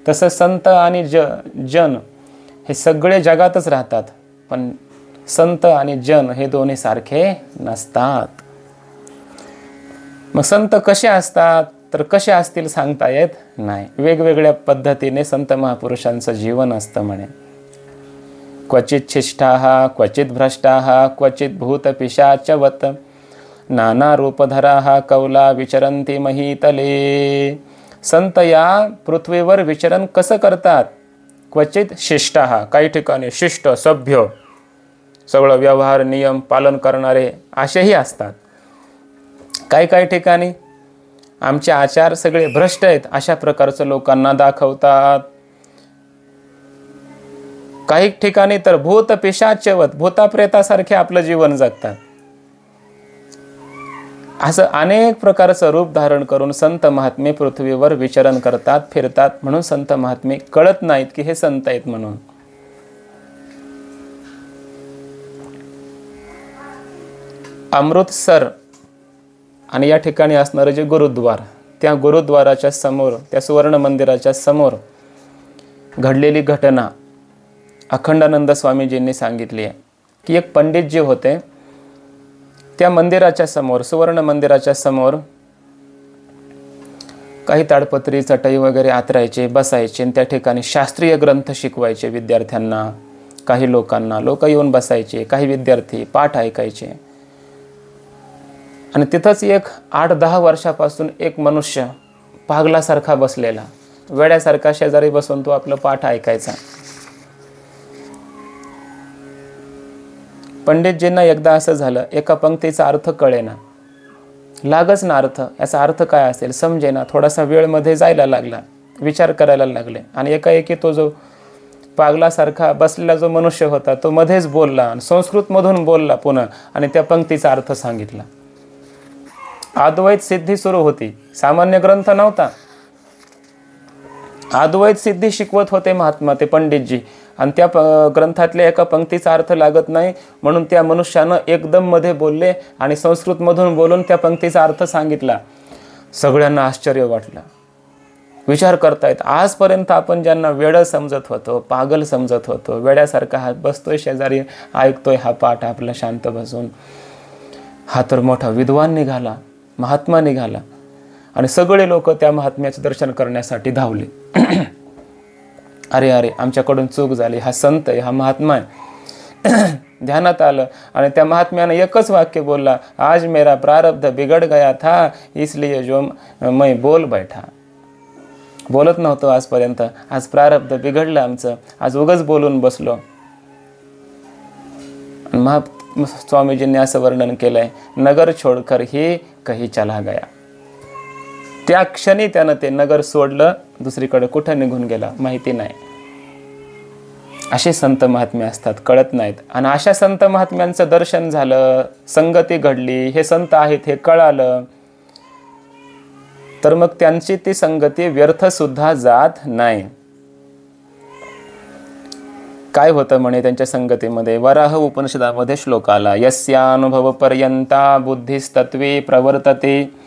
Speaker 1: तसं संत आणि जन हे सगळे जगातच राहतात, पण संत आणि जन हे दोन्ही सारखे नसतात. मग संत कसे असतात, तर कसे असतील सांगता येत नाही. वेगवेगळ्या पद्धतीने संत महापुरुषांचं जीवन असतं म्हणे. क्वचित शिष्टाः क्वचित भ्रष्टाः क्वचित भूतपिशाचवत नाना रूपधराः कौला विचरन्ति महीतले. संत या पृथ्वीवर विचरण कसं करतात? क्वचित शिष्टाः, काही ठिकाणी शिष्ट सभ्य सगळं व्यवहार नियम पालन करणारे असेही असतात. काही ठिकाणी आमचे आचार सगळे भ्रष्ट आहेत अशा प्रकारचं लोकांना दाखवतात. काही ठिकाणी तर भूत पिशाचवत, भूताप्रेतासारखे आपलं जीवन जगतात. असं अनेक प्रकारचं रूप धारण करून संत महात्मे पृथ्वीवर विचरण करतात, फिरतात. म्हणून संत महात्मे कळत नाहीत की हे संत आहेत म्हणून. अमृतसर आणि या ठिकाणी असणारे जे गुरुद्वार, त्या गुरुद्वाराच्या समोर, त्या सुवर्ण मंदिराच्या समोर घडलेली घटना अखंडानंद स्वामीजींनी सांगितली आहे की एक पंडितजी होते. त्या मंदिराच्या समोर, सुवर्ण मंदिराच्या समोर काही ताडपत्री चटई वगैरे आतरायचे, बसायचे आणि त्या ठिकाणी शास्त्रीय ग्रंथ शिकवायचे विद्यार्थ्यांना. काही लोकांना, लोक येऊन बसायचे, काही विद्यार्थी पाठ ऐकायचे. आणि तिथंच एक 8-10 वर्षापासून एक मनुष्य पागलासारखा बसलेला, वेड्यासारखा शेजारी बसून तो आपलं पाठ ऐकायचा. पंडितजींना एकदा असं झालं, एका पंक्तीचा अर्थ कळेना, लागच ना अर्थ, याचा अर्थ काय असेल समजेना. थोडासा वेळ मध्ये जायला लागला, विचार करायला लागले. आणि एकाएकी तो जो पागलासारखा बसलेला जो मनुष्य होता तो मध्येच बोलला, संस्कृतमधून बोलला पुन्हा, आणि त्या पंक्तीचा अर्थ सांगितला. अद्वैत सिद्धी सुरू होती, सामान्य ग्रंथ नव्हता. अद्वैत सिद्धी शिकवत होते महात्मा ते पंडितजी. आणि त्या ग्रंथातल्या एका पंक्तीचा अर्थ लागत नाही म्हणून त्या मनुष्यानं एकदम मध्ये बोलले आणि संस्कृतमधून बोलून त्या पंक्तीचा अर्थ सांगितला. सगळ्यांना आश्चर्य वाटलं. विचार करतायत, आजपर्यंत आपण ज्यांना वेडं समजत होतो, पागल समजत होतो, वेड्यासारखा हा बसतोय शेजारी ऐकतोय हा पाठ आपला शांत बसून, हा तर मोठा विद्वान निघाला, महात्मा निघाला. आणि सगळे लोक त्या महात्म्याचे दर्शन करण्यासाठी धावले. अरे अरे, आमच्याकडून चूक झाली, हा संत आहे, हा महात्मा आहे. ध्यानात आलं आणि त्या महात्म्याने एकच वाक्य बोलला, आज मेरा प्रारब्ध बिगड़ गया था इसलिए जो मैं बोल बैठा. बोलत नव्हतो आजपर्यंत, आज प्रारब्ध बिघडलं आमचं, आज उगाच बोलून बसलो. स्वामीजींनी असं वर्णन केलंय, नगर छोडकर ही कहीं चला गया. त्या क्षणी त्यानं ते नगर सोडलं, दुसरीकडे कुठं निघून गेला माहिती नाही. असे संत महात्मे असतात, कळत नाहीत. आणि अशा संत महात्म्यांचं दर्शन झालं, संगती घडली, हे संत आहेत हे कळालं, तर मग त्यांची ती संगती व्यर्थ सुद्धा जात नाही. काय होतं म्हणे त्यांच्या संगतीमध्ये? वराह उपनिषदामध्ये श्लोक आला, यस्यानुभव पर्यंता बुद्धिस्तत्वे प्रवर्तते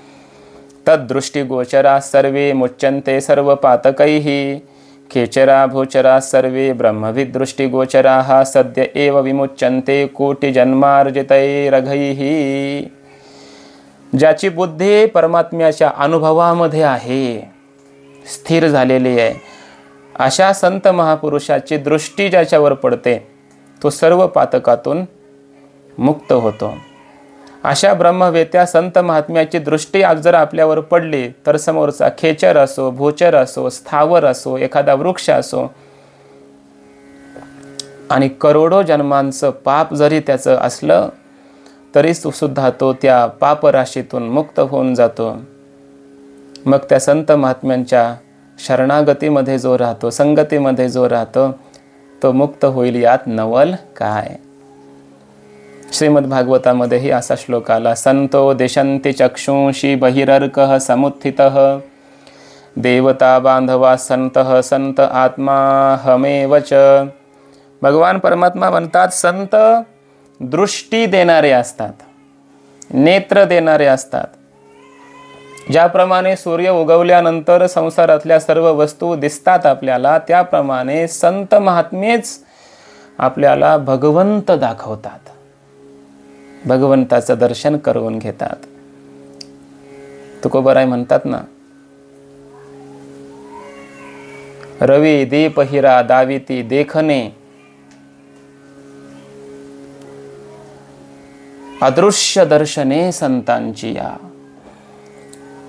Speaker 1: तद्दृष्टिगोचरा सर्वे मुच्यन्ते सर्व पातकैः खेचरा भोचरा सर्वे ब्रह्मविदृष्टिगोचराः सद्य एव विमुच्यन्ते कोटिजन्मार्जितैरघैः. ज्याची बुद्धी परमात्म्याच्या अनुभवामध्ये आहे, स्थिर झालेली आहे, अशा संत महापुरुषाची दृष्टी ज्याच्यावर पडते तो सर्व पातकातून मुक्त होतो. अशा ब्रह्मवेत्या संत महात्म्याची दृष्टी आज जर आपल्यावर पडली तर समोरचा खेचर असो, भूचर असो, स्थावर असो, एखादा वृक्ष असो, आणि करोडो जन्मांचं पाप जरी त्याचं असलं तरी सुद्धा तो त्या पापराशीतून मुक्त होऊन जातो. मग त्या संत महात्म्यांच्या शरणागतीमध्ये जो राहतो, संगतीमध्ये जो राहतो, तो मुक्त होईल, यात नवल काय. श्रीमद भागवतामध्येही असा श्लोक आला, संतो दिशन्ति चक्षुंषि बहिरर्कः समुत्थितः देवता बांधवा संतः संत आत्मा हमेव च. भगवान परमात्मा म्हणतात, संत दृष्टी देणारे असतात. नेत्र देणारे असतात. ज्याप्रमाणे सूर्य उगवल्यानंतर संसारातल्या सर्व वस्तू दिसतात आपल्याला, त्याप्रमाणे संत महात्मेच आपल्याला भगवंत दाखवतात, भगवंताचं दर्शन करून घेतात. तुकोबाराय म्हणतात ना, रवी दीप हिरा दाविती देखणे, अदृश्य दर्शने संतांची या.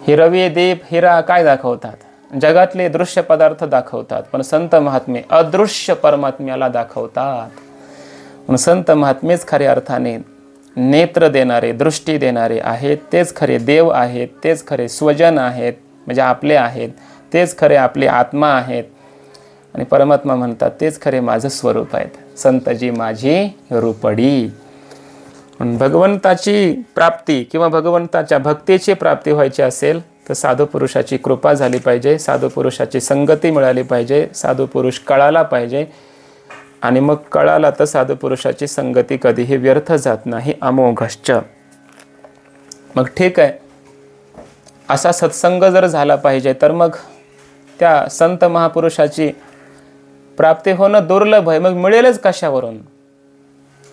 Speaker 1: ही रवी दीप हिरा काय दाखवतात? जगातले दृश्य पदार्थ दाखवतात, पण संत महात्मे अदृश्य परमात्म्याला दाखवतात. पण संत महात्मेच खऱ्या अर्थाने नेत्र देणारे, दृष्टी देणारे आहेत. तेच खरे देव आहेत, तेच खरे स्वजन आहेत, म्हणजे आपले आहेत. तेच खरे आपले आत्मा आहेत. आणि परमात्मा म्हणतात तेच खरे माझं स्वरूप आहेत. संतजी माझी रूपडी. भगवंताची प्राप्ती किंवा भगवंताच्या भक्तीची प्राप्ती व्हायची असेल तर साधू पुरुषाची कृपा झाली पाहिजे, साधू पुरुषाची संगती मिळाली पाहिजे, साधू पुरुष कळाला पाहिजे. आणि मग कळाला तर साधू पुरुषाची संगती कधीही व्यर्थ जात नाही, अमोघश्च. मग ठीक आहे, असा सत्संग जर झाला पाहिजे तर मग त्या संत महापुरुषाची प्राप्ती होणं दुर्लभ आहे. मग मिळेलच कशावरून?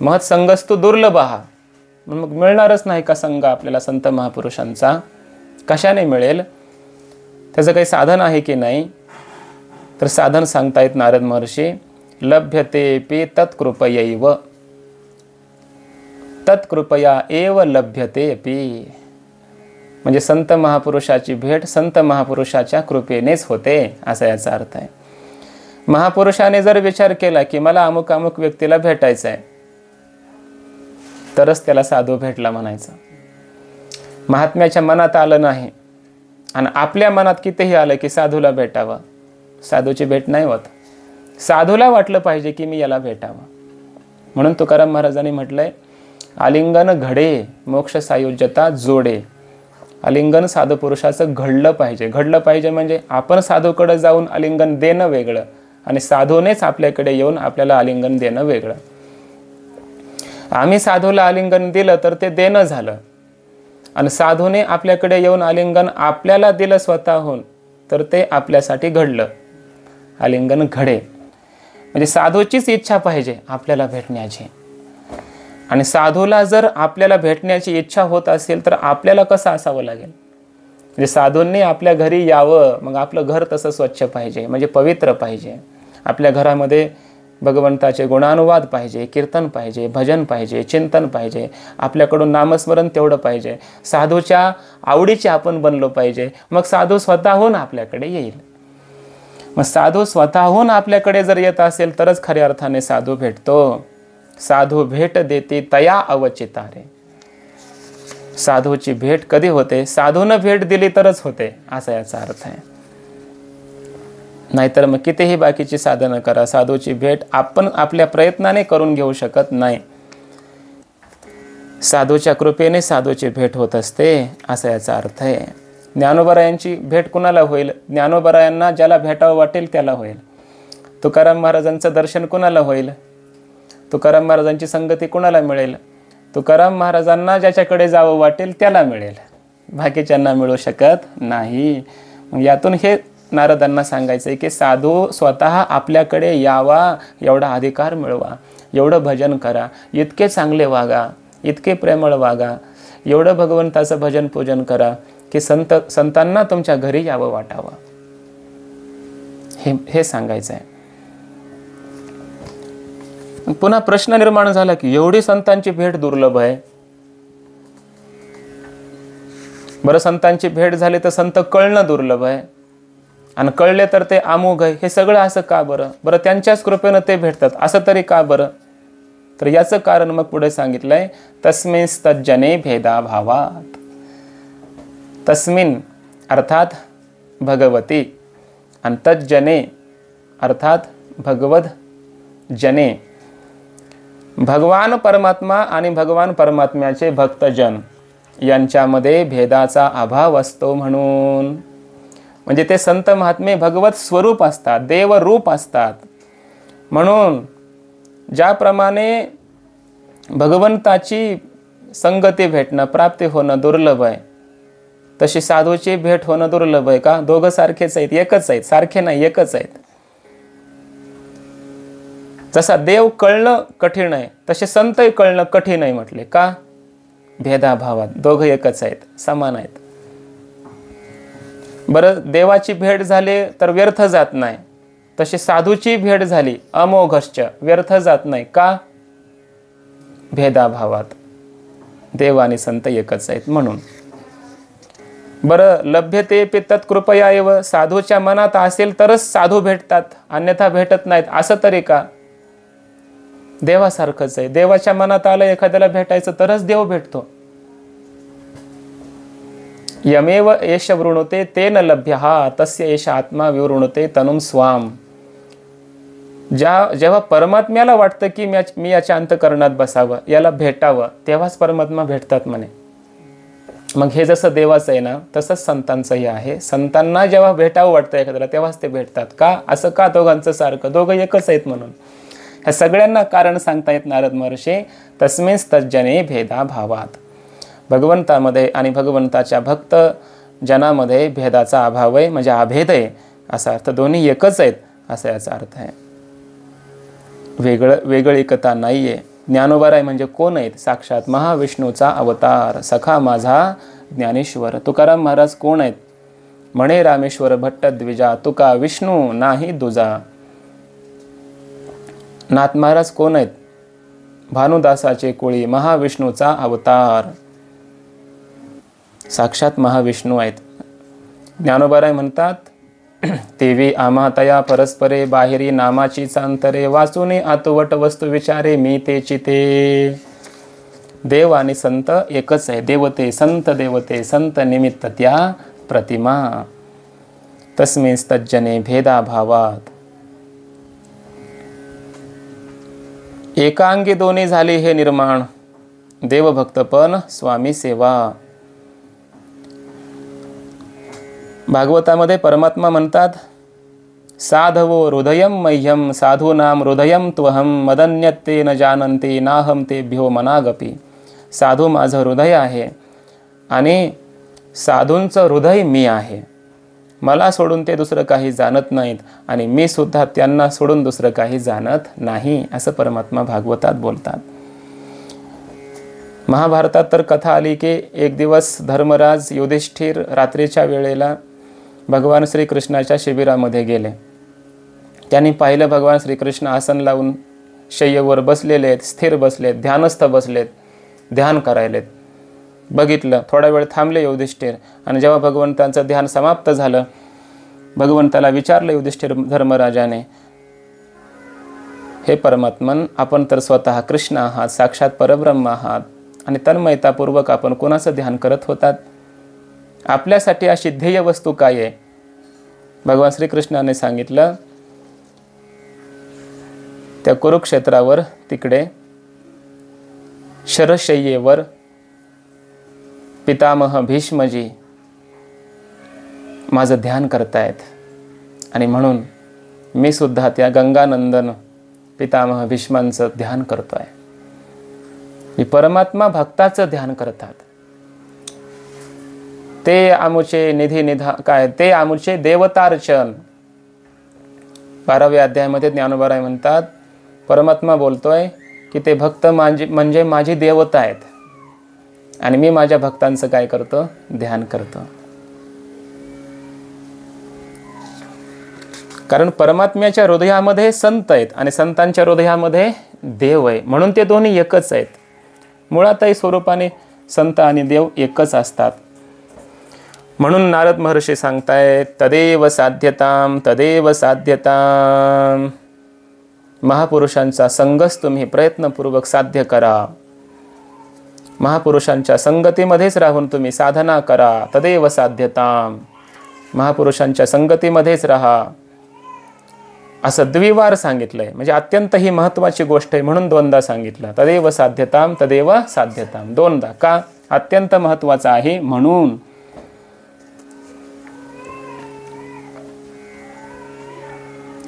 Speaker 1: महत् संगस्तु दुर्लभ हा. मग मिळणारच नाही का संग आपल्याला संत महापुरुषांचा? कशाने मिळेल? त्याचं काही साधन आहे की नाही? तर साधन सांगतायत नारद महर्षी. लभ्यते तत्कृपयैव, तत्कृपया एव लभ्यते अपि. म्हणजे संत महापुरुषाची भेट संत महापुरुषाच्या कृपेनेच होते, असा याचा अर्थ आहे. महापुरुषाने जर विचार केला की मला अमुक अमुक व्यक्तीला भेटायचं आहे, तरच त्याला साधू भेटला म्हणायचं. महात्म्याच्या मनात आलं नाही आणि आपल्या मनात कितीही आलं की साधूला भेटावं, साधूची भेट नाही होत. साधूला वाटलं पाहिजे की मी याला भेटावं. म्हणून तुकाराम महाराजांनी म्हटलंय, आलिंगन घडे मोक्ष सायुज्यता जोडे. आलिंगन साधू पुरुषाचं घडलं पाहिजे. घडलं पाहिजे म्हणजे आपण साधूकडे जाऊन आलिंगन देणं वेगळं आणि साधूनेच आपल्याकडे येऊन आपल्याला आलिंगन देणं वेगळं. आम्ही साधूला आलिंगन दिलं तर ते देणं झालं, आणि साधूने आपल्याकडे येऊन आलिंगन आपल्याला दिलं स्वतःहून तर ते आपल्यासाठी घडलं. आलिंगन घडे म्हणजे साधूचीच इच्छा पाहिजे आपल्याला भेटण्याची. आणि साधूला जर आपल्याला भेटण्याची इच्छा होत असेल तर आपल्याला कसं असावं लागेल? म्हणजे साधूंनी आपल्या घरी यावं. मग आपलं घर तसं स्वच्छ पाहिजे, म्हणजे पवित्र पाहिजे. आपल्या घरामध्ये भगवंताचे गुणानुवाद पाहिजे, कीर्तन पाहिजे, भजन पाहिजे, चिंतन पाहिजे. आपल्याकडून नामस्मरण तेवढं पाहिजे. साधूच्या आवडीचे आपण बनलो पाहिजे. मग साधू स्वतःहून आपल्याकडे येईल. मग साधू स्वतःहून आपल्याकडे जर येत असेल तरच खऱ्या अर्थाने साधू भेटतो. साधू भेट देते तया अवचितारे. साधूची भेट कधी होते? साधूनं भेट दिली तरच होते, असा याचा अर्थ आहे. नाहीतर मग कितीही बाकीची साधनं करा, साधूची भेट आपण आपल्या प्रयत्नाने करून घेऊ शकत नाही. साधूच्या कृपेने साधूची भेट होत असते, असा याचा अर्थ आहे. ज्ञानोबरायांची भेट कुणाला होईल? ज्ञानोबरायांना ज्याला भेटावं वाटेल त्याला होईल. तुकाराम महाराजांचं दर्शन कुणाला होईल? तुकाराम महाराजांची संगती कुणाला मिळेल? तुकाराम महाराजांना ज्याच्याकडे जावं वाटेल त्याला मिळेल, बाकीच्यांना मिळू शकत नाही. मग यातून हे नारदांना सांगायचं आहे की साधू स्वतः आपल्याकडे यावा, एवढा अधिकार मिळवा, एवढं भजन करा, इतके चांगले वागा, इतके प्रेमळ वागा, एवढं भगवंताचं भजन पूजन करा की संतांना तुमच्या घरी यावं वाटावं. हे सांगायचं आहे. पुन्हा प्रश्न निर्माण झाला की एवढी संतांची भेट दुर्लभ आहे. बरं, संतांची भेट झाली तर संत कळणं दुर्लभ आहे, आणि कळले तर ते अमोघ आहे. हे सगळं असं का बरं? बरं, त्यांच्याच कृपेनं ते भेटतात असं तरी का बरं? तर याचं कारण मग पुढे सांगितलंय, तस्मिंस्तज्जने भेदाभावात. तस्मिन अर्थात भगवती, आणि तज्जने अर्थात भगवद जने. भगवान परमात्मा आणि भगवान परमात्म्याचे भक्तजन यांच्यामध्ये भेदाचा अभाव असतो. म्हणून म्हणजे ते संत महात्मे भगवत स्वरूप असतात, देवरूप असतात. म्हणून ज्याप्रमाणे भगवंताची संगती भेटणं, प्राप्ती होणं दुर्लभ आहे, तशी साधूची भेट होणं दुर्लभ आहे का? दोघं सारखेच आहेत, एकच आहेत, सारखे नाही, एकच आहेत. जसा देव कळणं कठीण आहे तसे संतही कळणं कठीण आहे म्हटले का? भेदाभावात. दोघं एकच आहेत, समान आहेत. बरं, देवाची भेट झाली तर व्यर्थ जात नाही, तशी साधूची भेट झाली अमोघश्च, व्यर्थ जात नाही का? भेदाभावात. देव आणि संत एकच आहेत म्हणून. बरं, लभ्यते पितत् कृपया एव, साधूच्या मनात असेल तरच साधू भेटतात, अन्यथा भेटत नाहीत, असं तरी का? देवासारखंच आहे. देवाच्या मनात आलं एखाद्याला भेटायचं तरच देव भेटतो. यमेव एष वृणुते तेन लभ्यः तस्य एष आत्मा विवृणुते तनुम स्वाम. जेव्हा परमात्म्याला वाटतं की मी याच्या अंतःकरणात बसावं, याला भेटावं, तेव्हाच परमात्मा भेटतात म्हणे. मग हे जसं देवाचं आहे ना, तसंच संतांचंही आहे. संतांना जेव्हा भेटावं वाटतं एखाद्याला तेव्हाच ते भेटतात का? असं का दोघांचं सारखं? दोघं एकच आहेत म्हणून. ह्या सगळ्यांना कारण सांगतायत नारद महर्षी. तस्मिंच तज्जने भेदा भावात. भगवंतामध्ये आणि भगवंताच्या भक्त जनामध्ये भेदाचा अभाव आहे, म्हणजे अभेद आहे असा अर्थ. दोन्ही एकच आहेत असा याचा अर्थ आहे. वेगळीकता नाही आहे. ज्ञानोबाराय म्हणजे कोण आहेत? साक्षात महाविष्णूचा अवतार, सखा माझा ज्ञानेश्वर. तुकाराम महाराज कोण आहेत? म्हणे रामेश्वर भट्ट द्विजा, तुका विष्णू नाही दुजा. नाथ महाराज कोण आहेत? भानुदासाचे कुळी, महाविष्णूचा अवतार, साक्षात महाविष्णू आहेत. ज्ञानोबाराय म्हणतात, तेवी आमातया परस्परे बाहेरी नामाची चांतरे, वाचुने आतुवट वस्तू विचारे मी तेची ते. देव आणि संत एकच आहे. देवते संत, देवते संत निमित्त त्या प्रतिमा. तस्मिंच तज्जने भेदाभावात. एकांगी दोन्ही झाले हे निर्माण, देवभक्तपण स्वामी सेवा. भागवतामध्ये परमात्मा म्हणतात, साधवो हृदयम मह्यम साधूनाम हृदयम त्वहम मदन्यते न जानन्ते नाहम तेभ्यो मनागपी. साधू माझं हृदय आहे आणि साधूंचं हृदय मी आहे. मला सोडून ते दुसरं काही जाणत नाहीत आणि मी सुद्धा त्यांना सोडून दुसरं काही जाणत नाही, असं परमात्मा भागवतात बोलतात. महाभारतात तर कथा आली की एक दिवस धर्मराज युधिष्ठिर रात्रीच्या वेळेला भगवान श्रीकृष्णाच्या शिबिरामध्ये गेले. त्यांनी पाहिलं भगवान श्रीकृष्ण आसन लावून शय्येवर बसलेले आहेत, स्थिर बसलेत, ध्यानस्थ बसलेत, ध्यान करायलेत. बघितलं, थोडा वेळ थांबले युधिष्ठिर आणि जेव्हा भगवंतांचं ध्यान समाप्त झालं, भगवंताला विचारलं युधिष्ठिर धर्मराजाने, हे परमात्मन, आपण तर स्वतः कृष्ण आहात, साक्षात परब्रह्म आहात आणि तन्मयतापूर्वक आपण कोणाचं ध्यान करत होतात? आपल्यासाठी अशी ध्येय वस्तू काय आहे? भगवान श्रीकृष्णाने सांगितलं, त्या कुरुक्षेत्रावर तिकडे शरशय्येवर पितामह भीष्मजी माझं ध्यान करतायत आणि म्हणून मी सुद्धा त्या गंगानंदन पितामह भीष्मांचं ध्यान करतोय. मी परमात्मा भक्ताचं ध्यान करतात. ते आमुचे निधी निधा काय, ते आमुचे देवतार्चन. 12व्या अध्यायामध्ये ज्ञानोबाराय म्हणतात, परमात्मा बोलतोय की ते भक्त म्हणजे माझी देवता आहेत आणि मी माझ्या भक्तांचं काय करतो? ध्यान करतो. कारण परमात्म्याच्या हृदयामध्ये संत आहेत आणि संतांच्या हृदयामध्ये देव आहे, म्हणून ते दोन्ही एकच आहेत. मुळातही स्वरूपाने संत आणि देव एकच असतात. म्हणून नारद महर्षी सांगतायत, तदेव साध्यताम तदेव साध्यताम. महापुरुषांचा संगच तुम्ही प्रयत्नपूर्वक साध्य करा. महापुरुषांच्या संगतीमध्येच राहून तुम्ही साधना करा. तदेव साध्यताम. महापुरुषांच्या संगतीमध्येच राहा असं द्विवार सांगितलंय. म्हणजे अत्यंत ही महत्त्वाची गोष्ट आहे म्हणून दोनदा सांगितलं. तदेव साध्यताम तदेव साध्यताम, दोनदा. का? अत्यंत महत्त्वाचं आहे म्हणून.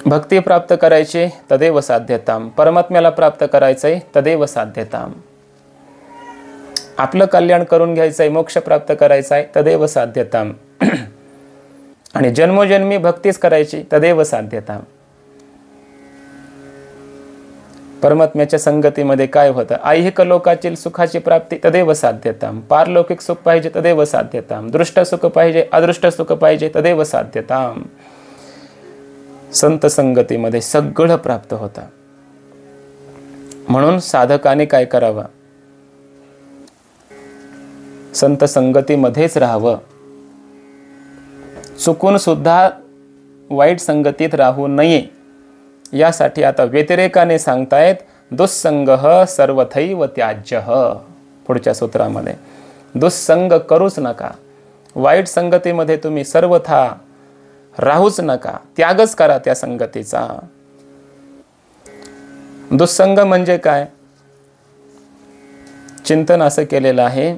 Speaker 1: भक्ती प्राप्त करायची तदेव साध्यताम, परमात्म्याला प्राप्त करायचंय तदेव साध्यताम. आपलं कल्याण करून घ्यायचं आहे, मोक्ष प्राप्त करायचा आहे, तदेव साध्यताम. आणि जन्मोजन्मी भक्तीच करायची, तदेव साध्यताम. परमात्म्याच्या संगतीमध्ये काय होतं? ऐहिक लोकातील सुखाची प्राप्ती, तदेव साध्यताम. पारलौकिक सुख पाहिजे, तदेव साध्यताम. दृष्ट सुख पाहिजे, अदृष्ट सुख पाहिजे, तदेव साध्यताम. संत संगतीमध्ये सगळं प्राप्त होतं. म्हणून साधकाने काय करावं? संत संगतीमध्येच राहावं. चुकून सुद्धा वाईट संगतीत राहू नये. यासाठी आता व्यतिरेकाने सांगतायत, दुस्संगः सर्वथैव त्याज्यः. पुढच्या सूत्रामध्ये दुस्संग करूच नका. वाईट संगतीमध्ये तुम्ही सर्वथा राहूच नका, त्यागच करा त्या संगतीचा. दुस्संग म्हणजे काय? चिंतन असं केलेलं आहे,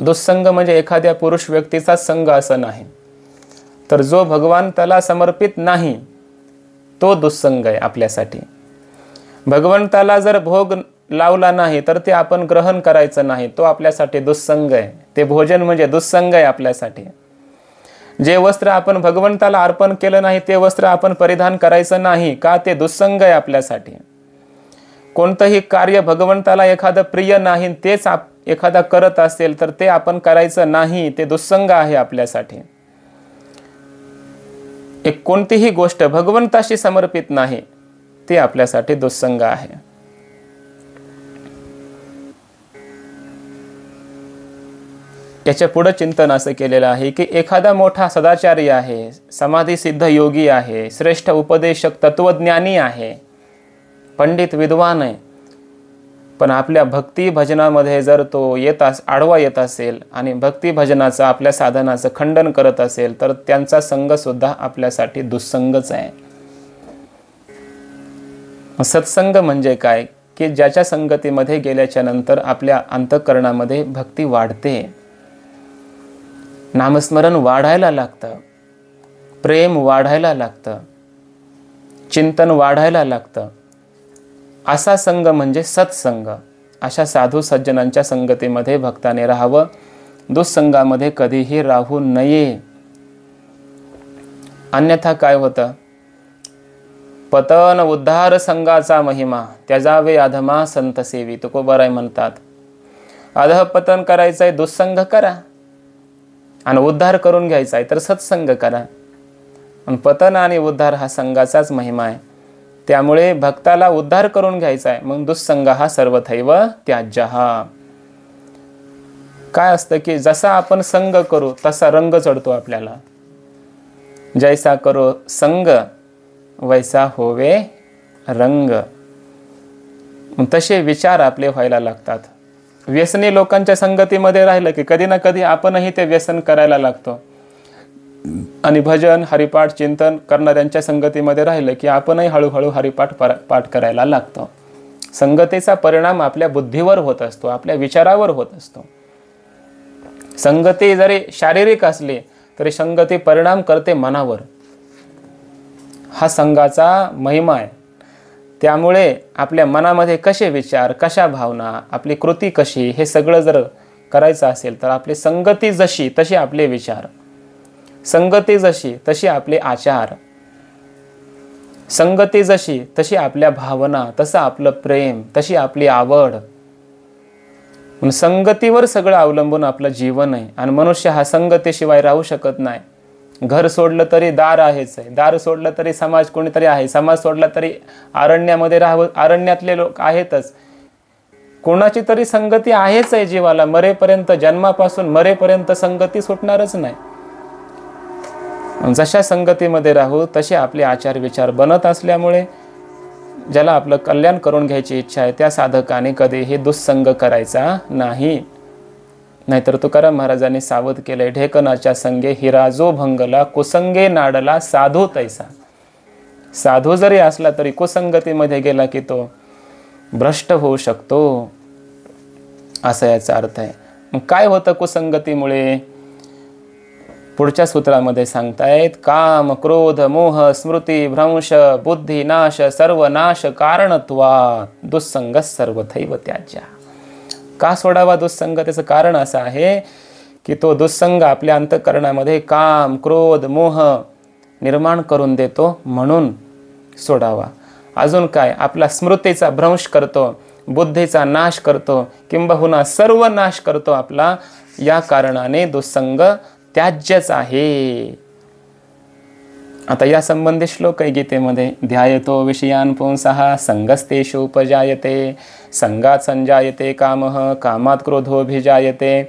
Speaker 1: दुस्संग म्हणजे एखाद्या पुरुष व्यक्तीचा संग असं नाही, तर जो भगवान त्याला समर्पित नाही तो दुस्संग आहे आपल्यासाठी. भगवंताला जर भोग लावला नाही तर ते आपण ग्रहण करायचं नाही, तो आपल्यासाठी दुस्संग आहे. ते भोजन म्हणजे दुस्संग आहे आपल्यासाठी. जे वस्त्र आपण भगवंताला अर्पण केलं नाही ते वस्त्र आपण परिधान करायचं नाही, का? ते दुस्संग आहे आपल्यासाठी. कोणतंही कार्य भगवंताला एखादं प्रिय नाही, तेच एखादा करत असेल तर ते आपण करायचं नाही, ते दुस्संग आहे आपल्यासाठी. एक कोणतीही गोष्ट भगवंताशी समर्पित नाही, ते आपल्यासाठी दुस्संग आहे. याच्या पुढे चिंतन असं केलेलं आहे की एखादा मोठा सदाचारी आहे, समाधी सिद्ध योगी आहे, श्रेष्ठ उपदेशक तत्वज्ञानी आहे, पंडित विद्वान आहे, पण आपल्या भक्ती भजनामध्ये जर तो आडवा येत असेल आणि भक्ती भजनाचं आपल्या साधनाचं खंडन करत असेल तर त्यांचा संग सुद्धा आपल्यासाठी दुस्संगच आहे. सत्संग म्हणजे काय? की ज्याच्या संगतीमध्ये गेल्याच्या नंतर आपल्या अंतःकरणामध्ये भक्ती वाढते, नामस्मरण वाढायला लागतं, प्रेम वाढायला लागतं, चिंतन वाढायला लागतं. असा संग म्हणजे सत्संग. अशा साधू सज्जनांच्या संगतीमध्ये भक्ताने राहावं, दुस्संगामध्ये कधीही राहू नये. अन्यथा काय होतं? पतन उद्धार संघाचा महिमा त्याजावे अधमा संत सेवी. तुकोबाराय म्हणतात, अधःपतन करायचंय दुस्संग करा, आणि उद्धार करून घ्यायचा आहे तर सत्संग करा. पण पतन आणि उद्धार हा संघाचाच महिमा आहे. त्यामुळे भक्ताला उद्धार करून घ्यायचा आहे, मग दुस्संग हा सर्वथैव त्याज्यः. काय असतं की जसा आपण संग करू तसा रंग चढतो आपल्याला. जैसा करो संग वैसा होवे रंग. तसे विचार आपले व्हायला लागतात. व्यसनी लोकांच्या संगतीमध्ये राहिलं की कधी ना कधी आपणही ते व्यसन करायला लागतो. आणि भजन हरिपाठ चिंतन करणाऱ्यांच्या संगतीमध्ये राहिलं की आपणही हळूहळू हरिपाठ पाठ करायला लागतो. संगतीचा परिणाम आपल्या बुद्धीवर होत असतो, आपल्या विचारावर होत असतो. संगती जरी शारीरिक असली तरी संगती परिणाम करते मनावर. हा संघाचा महिमा आहे. त्यामुळे आपल्या मनामध्ये कसे विचार, कशा भावना, आपली कृती कशी, हे सगळं जर करायचं असेल तर आपली संगती जशी तशी आपले विचार, संगती जशी तशी आपले आचार, संगती जशी तशी आपल्या भावना, तसं आपलं प्रेम, तशी आपली आवड. संगतीवर सगळं अवलंबून आपलं जीवन आहे. आणि मनुष्य हा संगतीशिवाय राहू शकत नाही. घर सोडलं तरी दार आहेच आहे, दार सोडलं तरी समाज कोणीतरी आहे, समाज सोडला तरी अरण्यामध्ये राहावं, अरण्यातले लोक आहेतच. कोणाची तरी संगती आहेच आहे जीवाला. मरेपर्यंत, जन्मापासून मरेपर्यंत संगती सुटणारच नाही. जशा संगतीमध्ये राहू तसे आपले आचार विचार बनत असल्यामुळे ज्याला आपलं कल्याण करून घ्यायची इच्छा आहे त्या साधकाने कधीही दुस्संग करायचा नाही. नाहीतर तुकाराम महाराजांनी सावध केलंय, ढेकणाच्या संगे हिरा जो भंगला, कुसंगे नाडला साधू तैसा. साधू जरी असला तरी कुसंगतीमध्ये गेला की तो भ्रष्ट होऊ शकतो, असा याचा अर्थ आहे. मग काय होतं कुसंगतीमुळे? पुढच्या सूत्रामध्ये सांगतायत, काम क्रोध मोह स्मृती भ्रंश बुद्धी नाश सर्वनाश कारणत्वात् दुस्संग सर्वथैव त्याज्य. का सोडावा दुःसंग? त्याचं कारण असं आहे की तो दुःसंग आपल्या अंतःकरणामध्ये काम, क्रोध, मोह निर्माण करून देतो, म्हणून सोडावा. अजून काय? आपला स्मृतीचा भ्रंश करतो, बुद्धीचा नाश करतो, किंबहुना सर्व नाश करतो आपला. या कारणाने दुःसंग त्याज्यच आहे. आता या संबंधी श्लोक आहे गीतेमध्ये. ध्यायतो विषयान् पुंसः संगस्तेषु उपजायते, संगात संजायते कामः, कामात क्रोधोऽभिजायते,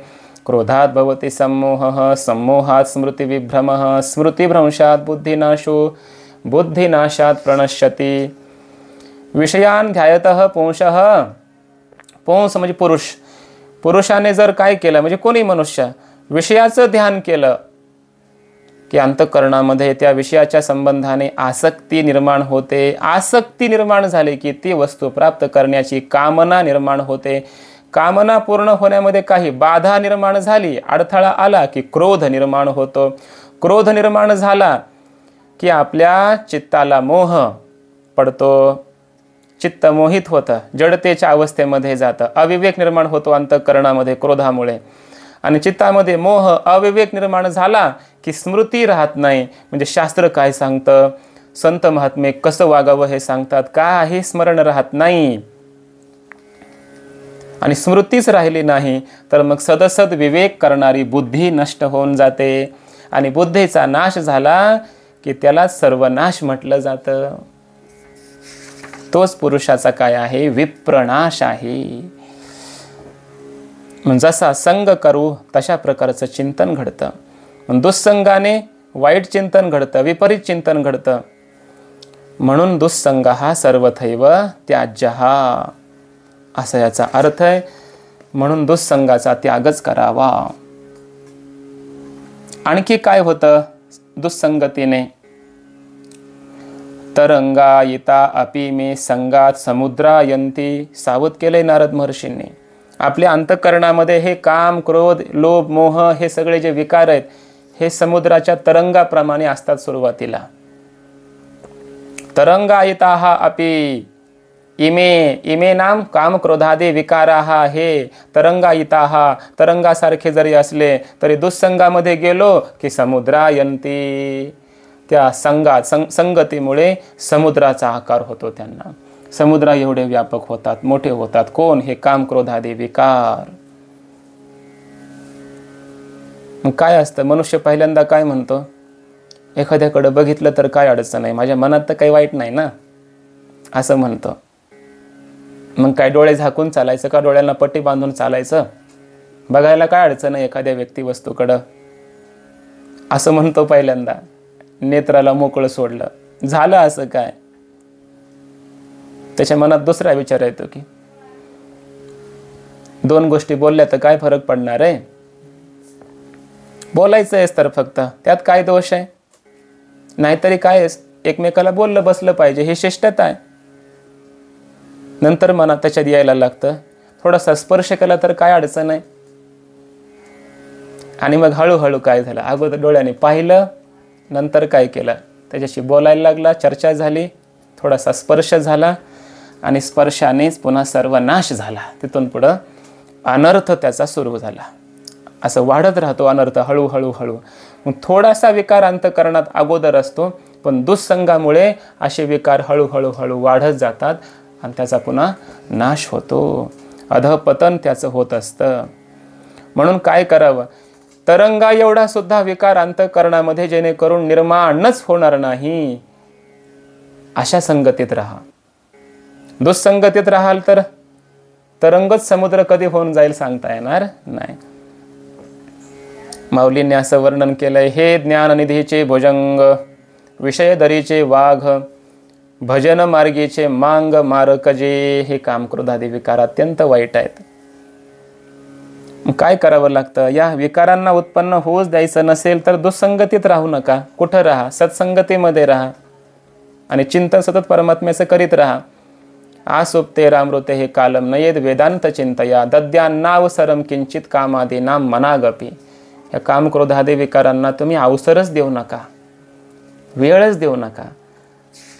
Speaker 1: क्रोधात भवति सम्मोहः, सम्मोहात स्मृतिविभ्रमः, स्मृतिभ्रंशात बुद्धिनाशो, बुद्धिनाशात प्रणश्यति. विषयान् ध्यायतः पुंसः, पुंस म्हणजे पुरुष. पुरुषाने जर काय केलं, म्हणजे कोणी मनुष्य विषयाचं ध्यान केलं की अंतःकरणामध्ये त्या विषयाच्या संबंधाने आसक्ती निर्माण होते. आसक्ती निर्माण झाली की ती वस्तू प्राप्त करण्याची कामना निर्माण होते. कामना पूर्ण होण्यामध्ये काही बाधा निर्माण झाली, अडथळा आला की क्रोध निर्माण होतो. क्रोध निर्माण झाला की आपल्या चित्ताला मोह पडतो, चित्त मोहित होतं, जडतेच्या अवस्थेमध्ये जातं, अविवेक निर्माण होतो अंतःकरणामध्ये क्रोधामुळे. आणि चित्तामध्ये मोह, अविवेक निर्माण झाला की स्मृती राहत नाही. म्हणजे शास्त्र काय सांगतं, संत महात्मे कसं वागावं हे सांगतात, काही स्मरण राहत नाही. आणि स्मृतीच राहिली नाही तर मग सदसद विवेक करणारी बुद्धी नष्ट होऊन जाते. आणि बुद्धीचा नाश झाला की त्याला सर्वनाश म्हटलं जातं. तोच पुरुषाचा काय आहे? विप्रनाश आहे. जसा संग करू तशा प्रकारचं चिंतन घडतं. दुःसंगाने वाईट चिंतन घडतं, विपरीत चिंतन घडतं. म्हणून दुःसंग हा सर्वथैव त्याज्यः, असा याचा अर्थ आहे. म्हणून दुःसंगाचा त्यागच करावा. आणखी काय होतं दुःसंगतीने? तरंगायिता अपि मे संगात समुद्रायंती. सावध केलंय नारद महर्षींनी. आपल्या अंतःकरणामध्ये हे काम, क्रोध, लोभ, मोह हे सगळे जे विकार आहेत हे समुद्राच्या तरंगाप्रमाणे असतात सुरुवातीला. तरंगायिताः अपि इमे नाम काम क्रोधादे विकाराः. हे तरंगायिताः, तरंगासारखे जरी असले तरी दुःसंगामध्ये गेलो की समुद्रायंती. त्या संगतीमुळे समुद्राचा आकार होतो त्यांना. समुद्रा एवढे व्यापक होतात, मोठे होतात. कोण? हे काम क्रोधादी विकार. मग काय असतं? मनुष्य पहिल्यांदा काय म्हणतो? एखाद्याकडे बघितलं तर काय अडचण आहे, माझ्या मनात तर काही वाईट नाही ना, असं म्हणतो. मग काय डोळे झाकून चालायचं का? डोळ्यांना पट्टी बांधून चालायचं? बघायला काय अडचण आहे एखाद्या व्यक्ती वस्तूकडं, असं म्हणतो पहिल्यांदा. नेत्राला मोकळं सोडलं. झालं असं काय? त्याच्या मनात दुसरा विचार येतो की दोन गोष्टी बोलल्या तर काय फरक पडणार आहे? बोलायचं आहेस तर फक्त, त्यात काय दोष आहे? नाहीतरी काय, एकमेकाला बोललं बसलं पाहिजे, ही शिष्टता आहे. नंतर मनात त्याच्यात यायला लागतं, थोडासा स्पर्श केला तर काय अडचण आहे? आणि मग हळूहळू काय झालं? अगोदर डोळ्याने पाहिलं, नंतर काय केलं? त्याच्याशी बोलायला लागला, चर्चा झाली, थोडासा स्पर्श झाला आणि स्पर्शानेच पुन्हा सर्वनाश झाला. तिथून पुढं अनर्थ त्याचा सुरू झाला. असं वाढत राहतो अनर्थ हळूहळू. मग थोडासा विकार अंतःकरणात अगोदर असतो, पण दुःसंगामुळे असे विकार हळूहळू वाढत जातात आणि त्याचा पुन्हा नाश होतो. अधपतन त्याचं होत असतं. म्हणून काय करावं? तरंगा एवढा सुद्धा विकार अंतःकरणामध्ये जेणेकरून निर्माणच होणार नाही, अशा संगतीत राहा. दुःसंगतीत राहाल तर तरंगच समुद्र कधी होऊन जाईल सांगता येणार नाही. माऊलींनी असं वर्णन केलंय, हे ज्ञाननिधीचे भुजंग, विषयदरीचे वाघ, भजन मार्गीचे मांग मारकजे. हे काम क्रोधादी विकार अत्यंत वाईट आहेत. काय करावं लागतं? या विकारांना उत्पन्न होऊच द्यायचं नसेल तर दुःसंगतीत राहू नका. कुठं राहा? सत्संगतीमध्ये राहा आणि चिंतन सतत परमात्म्याचं करीत राहा. आसुप्ते रामृते हे कालम नयेद वेदांत चिंतया, दद्यान्नाव सरम किंचित कामादी नाम मनागपी. या काम क्रोधादी विकारांना तुम्ही अवसरच देऊ नका, वेळच देऊ नका.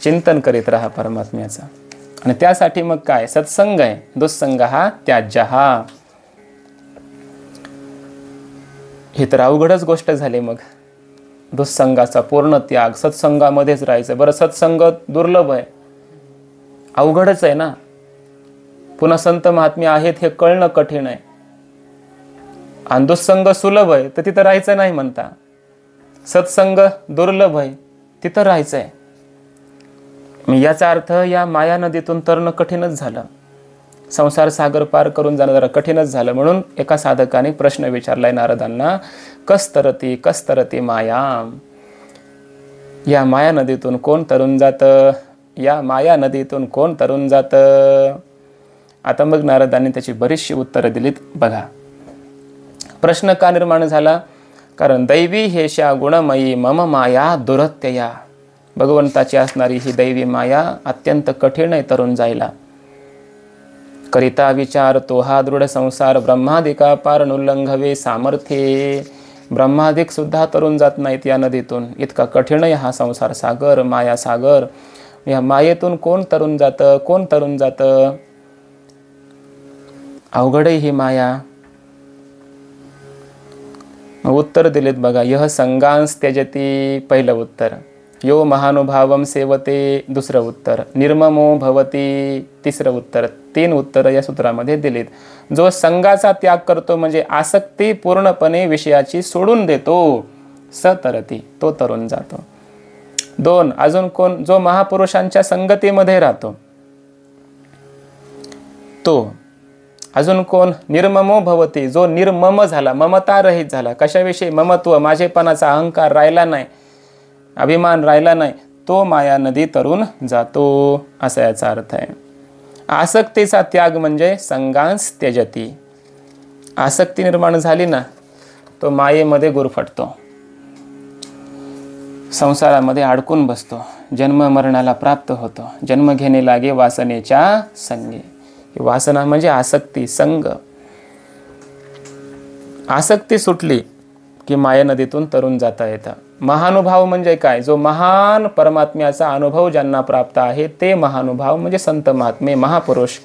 Speaker 1: चिंतन करीत राहा परमात्म्याचं. आणि त्यासाठी मग काय? सत्संग आहे. दुःसंग हा त्याज्य हा. हे तर अवघडच गोष्ट झाली. मग दुःसंगाचा पूर्ण त्याग, सत्संगामध्येच राहायचं. बरं, सत्संग दुर्लभ आहे, अवघडच आहे ना. पुन्हा संत महात्मे आहेत हे कळणं कठीण आहे. आणि दुःसंग सुलभ आहे तर तिथं राहायचं नाही म्हणता. सत्संग दुर्लभ आहे, तिथं राहायचं आहे. याचा अर्थ या माया नदीतून तरणं कठीणच झालं. संसार सागर पार करून जाणं जरा कठीणच झालं. म्हणून एका साधकाने प्रश्न विचारलाय नारदांना, कस्तरती कस्तरती माया. या माया नदीतून कोण तरुण जातं? या माया नदीतून कोण तरुण जातं? आता मग नारदांनी त्याची बरीचशी उत्तरं दिलीत. बघा, प्रश्न का निर्माण झाला? कारण दैवी हेशा गुणमयी मम माया दुरत्यया. भगवंताची असणारी ही दैवी माया अत्यंत कठीण आहे तरुण जायला. करिता विचार तो हा दृढ संसार ब्रह्मादिका पार नुल्लंघवे सामर्थ्ये. ब्रह्मादिक सुद्धा तरुण जात नाहीत या नदीतून. इतका कठीण आहे हा संसार सागर, माया सागर. या मायेतून कोण तरुण जातं? कोण तरुण जातं? अवघड आहे ही माया. उत्तर दिलेत बघा. यह संगांस त्यजती, पहिलं उत्तर. यो महानुभावम सेवते, दुसरं उत्तर. निर्ममो भवती, तिसरं उत्तर. 3 उत्तरं या सूत्रामध्ये दिलीत. जो संगाचा त्याग करतो म्हणजे आसक्ती पूर्णपणे विषयाची सोडून देतो, सतरती, तो तरुण जातो. 2, अजून कोण? जो महापुरुषांच्या संगतीमध्ये राहतो तो. अजून कोण? निर्ममो भवती, जो निर्मम झाला, ममता रहित झाला. कशाविषयी? ममत्व, माझेपणाचा अहंकार राहिला नाही, अभिमान राहिला नाही, तो माया नदी तरुण जातो, असा याचा अर्थ आहे. आसक्तीचा त्याग म्हणजे संगांस त्यजती. आसक्ती निर्माण झाली ना, तो मायेमध्ये गुरफटतो, संसारामध्ये अडकून बसतो, जन्म मरणाला प्राप्त होतो. जन्म घेणे लागे वासनेच्या संगे. वासना म्हणजे आसक्ती, संग. आसक्ती सुटली की माया नदीतून तरुण जाता येतं. महानुभाव म्हणजे काय? जो महान परमात्म्याचा अनुभव ज्यांना प्राप्त आहे ते महानुभाव म्हणजे संत महात्मे, महापुरुष.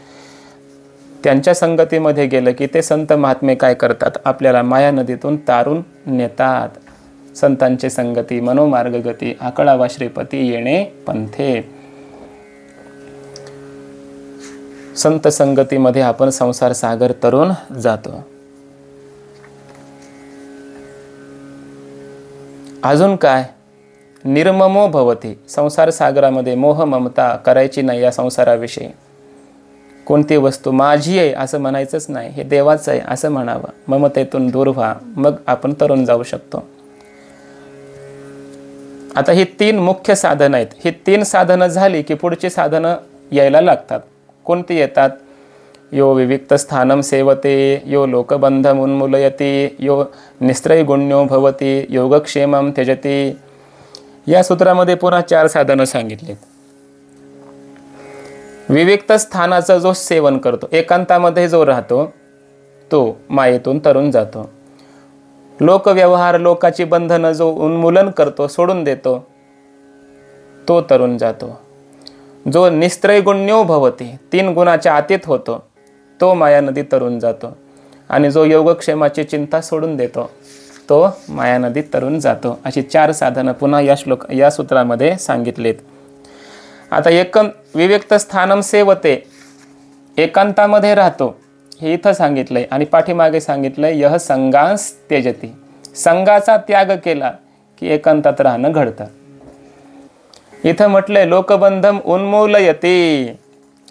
Speaker 1: त्यांच्या संगतीमध्ये गेलं की ते संत महात्मे काय करतात? आपल्याला माया नदीतून तारून नेतात. संतांची संगती मनोमार्ग गती, आकळावा श्रीपती येणे पंथे. संत संगतीमध्ये आपण संसार सागर तरुण जातो. अजून काय? निर्ममो भवती. संसार सागरामध्ये मोह ममता करायची नाही. या संसाराविषयी कोणती वस्तू माझी आहे असं म्हणायचंच नाही, हे देवाचं आहे असं म्हणावं. ममतेतून दूर व्हा, मग आपण तरुण जाऊ शकतो. आता ही 3 मुख्य साधनं आहेत. ही 3 साधनं झाली की पुढची साधनं यायला लागतात. कोणती येतात? यो विविक्त स्थानम सेवते, यो लोकबंधम उन्मूलयती, यो निस्त्रय गुण्यो भवती, योगक्षेमम त्यजती. या सूत्रामध्ये पुन्हा 4 साधनं सांगितलीत. विविक्त स्थानाचं जो सेवन करतो, एकांतामध्ये जो राहतो, तो मायेतून तरुण जातो. लोकव्यवहार, लोकाची बंधनं जो उन्मूलन करतो, सोडून देतो, तो तरुण जातो. जो निस्त्रय गुण्यो भवती, 3 गुणाच्या अतीत होतो, तो माया नदी तरुण जातो. आणि जो योगक्षेमाची चिंता सोडून देतो, तो माया नदीत तरुण जातो. अशी 4 साधनं पुन्हा या सूत्रामध्ये सांगितलेत. आता विविक्त स्थानम सेवते, एकांतामध्ये राहतो, हे इथं सांगितलंय. आणि पाठीमागे सांगितलंय यह संगांस त्यजती. संगाचा त्याग केला की एकांतात राहणं घडतं. इथं म्हटलंय लोकबंधम उन्मूलयती,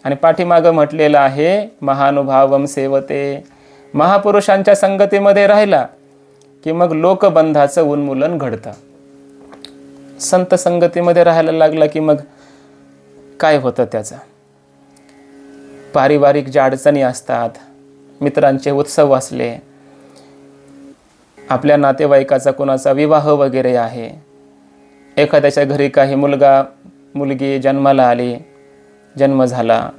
Speaker 1: आणि पाठीमागं म्हटलेलं आहे महानुभावम सेवते. महापुरुषांच्या संगतीमध्ये राहिला की मग लोकबंधाचं उन्मूलन घडतं. संत संगतीमध्ये राहायला लागला की मग काय होतं त्याचं? पारिवारिक ज्या अडचणी असतात, मित्रांचे उत्सव असले, आपल्या नातेवाईकाचा कोणाचा विवाह वगैरे आहे, एखाद्याच्या घरी काही मुलगा मुलगी जन्माला आली, जन्म झाला,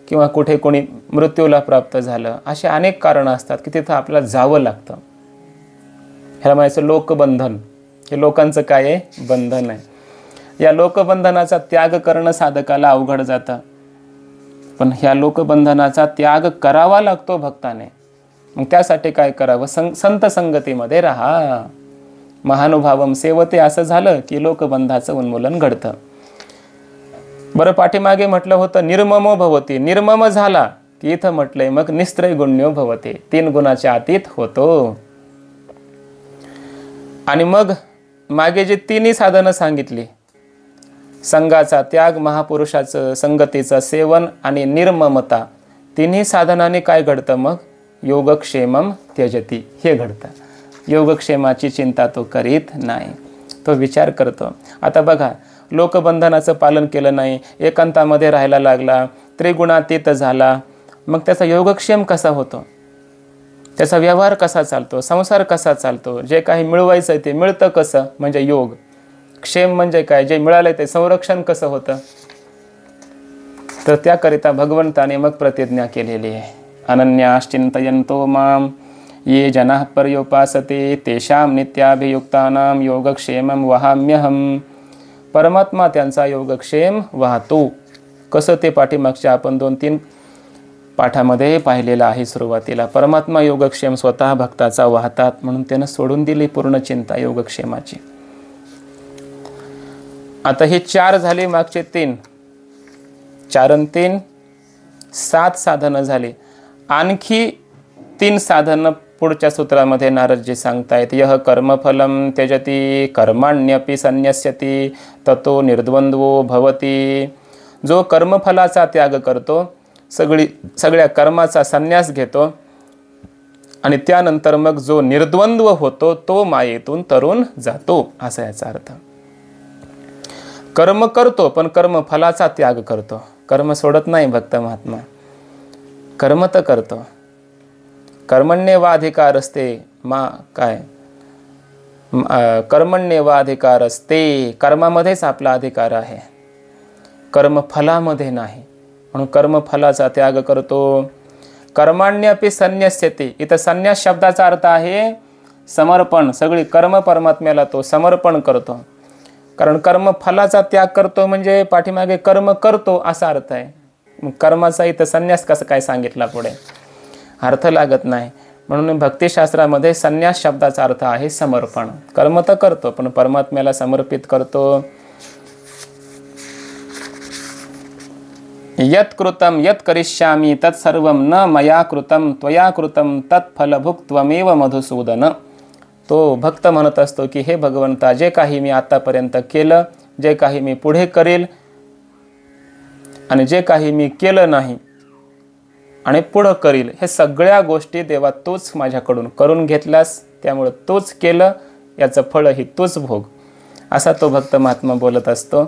Speaker 1: किंवा कुठे कोणी मृत्यूला प्राप्त झालं, असे अनेक कारणं असतात की तिथं आपल्याला जावं लागतं. ह्याला म्हणायचं लोकबंधन. हे लोकांचं काय आहे? बंधन आहे. या लोकबंधनाचा त्याग करणं साधकाला अवघड जातं. पण ह्या लोकबंधनाचा त्याग करावा लागतो भक्ताने. मग त्यासाठी काय करावं? संत संगतीमध्ये राहा. महानुभावम सेवते असं झालं की लोकबंधाचं उन्मूलन घडतं. बरं, पाठीमागे म्हटलं होतं निर्ममो भवती, निर्मम झाला की इथं म्हटलंय मग निस्त्रैगुण्यो भवते, 3 गुणाच्या अतीत होतो. आणि मग मागे जे 3 साधनं सांगितली, संघाचा त्याग, महापुरुषाचं संगतीचं सेवन आणि निर्ममता, 3 साधनाने काय घडतं? मग योगक्षेमम त्यजती हे घडतं. योगक्षेमाची चिंता तो करीत नाही, तो विचार करतो. आता बघा, लोकबंधनाचं पालन केलं नाही, एकांतामध्ये राहायला लागला, त्रिगुणातीत झाला, मग त्याचा योगक्षेम कसा होतो? त्याचा व्यवहार कसा चालतो? संसार कसा चालतो? जे काही मिळवायचं आहे ते मिळतं कसं? म्हणजे योग. क्षेम म्हणजे काय? जे मिळालंय ते संरक्षण कसं होतं? तर त्याकरिता भगवंताने मग प्रतिज्ञा केलेली आहे. अनन्याश्चिंतयन्तो माम ये जनाः पर्युपासते तेषां नित्याभियुक्तानां योगक्षेमं वहाम्यहम्. परमात्मा त्यांचा योगक्षेम वाहतो. कसं? ते पाठीमागच्या आपण 2-3 पाठामध्ये पाहिलेलं आहे. सुरुवातीला परमात्मा योगक्षेम स्वतः भक्ताचा वाहतात, म्हणून त्यानं सोडून दिली पूर्ण चिंता योगक्षेमाची. आता हे 4 झाले, मागचे 3, 4 आणि 3 7 साधनं झाली. आणखी 3 साधनं पुढच्या सूत्रामध्ये नारदजी सांगतायत. यह कर्मफलम त्यजती कर्माण्यपि संन्यस्यति ततो निर्द्वंद्वो भवती. जो कर्मफलाचा त्याग करतो, सगळ्या कर्माचा संन्यास घेतो आणि त्यानंतर मग जो निर्द्वंद्व होतो तो मायेतून तरुण जातो, असा याचा अर्थ. कर्म करतो पण कर्मफलाचा त्याग करतो. कर्म सोडत नाही भक्त महात्मा, कर्म तर करतो. कर्मण्येवाधिकार असते कर्मण्येवाधिकार असते, कर्मामध्येच आपला अधिकार आहे, कर्मफलामध्ये नाही. म्हणून कर्मफलाचा त्याग करतो. कर्माण्यपि संन्यस्यति, इथं संन्यास शब्दाचा अर्थ आहे समर्पण. सगळी कर्म परमात्म्याला तो समर्पण करतो. कारण कर्मफलाचा त्याग करतो म्हणजे पाठीमागे कर्म करतो असा अर्थ आहे. मग कर्माचा इथं संन्यास कसं काय सांगितला? पुढे अर्थ लागत नाही. म्हणून भक्तिशास्त्रामध्ये संन्यास शब्दाचा अर्थ आहे समर्पण. कर्म तर करतो पण परमात्म्याला समर्पित करतो. यत् कृतं यत् करिष्यामि तत्सर्वं न मया कृतं त्वया कृतं तत्फलभुक्त्वमेव मधुसूदन. तो भक्त म्हणत असतो की हे भगवंता, जे काही मी आतापर्यंत केलं, जे काही मी पुढे करेल आणि जे काही मी केलं नाही आणि पुढं करील, हे सगळ्या गोष्टी देवा तूच माझ्याकडून करून घेतलास, त्यामुळे तूच केलं, याचं फळही तूच भोग, असा तो भक्त महात्मा बोलत असतो.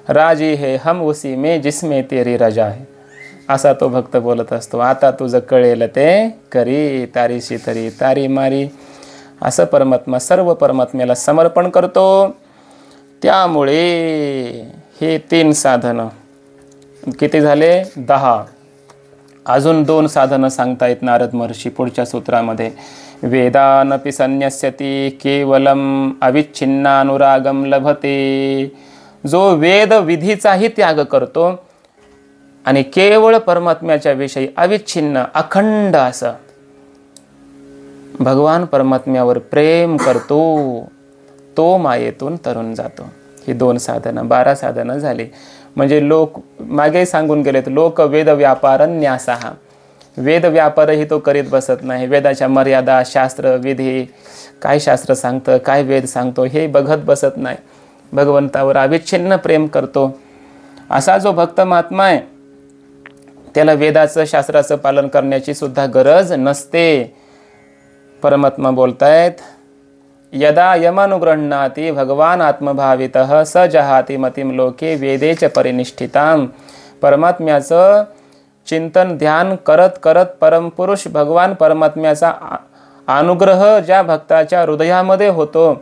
Speaker 1: राजी हे हम उसी में जिसमें तेरी रजा है, असा तो भक्त बोलत असतो. आता तुझं कळेल ते करी, तारीशी तरी तारी मारी, असं परमात्मा सर्व परमात्म्याला समर्पण करतो. त्यामुळे हे 3 साधनं किती झाले? 10. अजून 2 साधनं सांगतायत नारद महर्षी पुढच्या सूत्रामध्ये. वेदानपि संन्यस्यति केवलम अविच्छिन्नानुरागम लभते. जो वेद विधीचाही त्याग करतो आणि केवळ परमात्म्याच्या विषयी अविच्छिन्न अखंड असं भगवान परमात्म्यावर प्रेम करतो, तो मायेतून तरुण जातो. ही 2 साधनं, 12 साधनं झाली. म्हणजे लोक मागे सांगून गेलेत, लोक वेद व्यापार न्यासहा. वेद व्यापारही तो करीत बसत नाही. वेदाच्या मर्यादा, शास्त्र, विधी, काय शास्त्र सांगतं, काय वेद सांगतो हे बघत बसत नाही. भगवंतावर अविच्छिन्न प्रेम करतो. असा जो भक्त महात्मा आहे त्याला वेदाचं, शास्त्राचं पालन करण्याची सुद्धा गरज नसते. परमात्मा बोलतायत, यदा यमानुगृह्णाति भगवान आत्मभावितः स जहाति मतिम लोके वेदेच परिनिष्ठिताम. परमात्म्याचं चिंतन ध्यान करत करत परमपुरुष भगवान परमात्म्याचा अनुग्रह ज्या भक्ताच्या हृदयामध्ये होतो,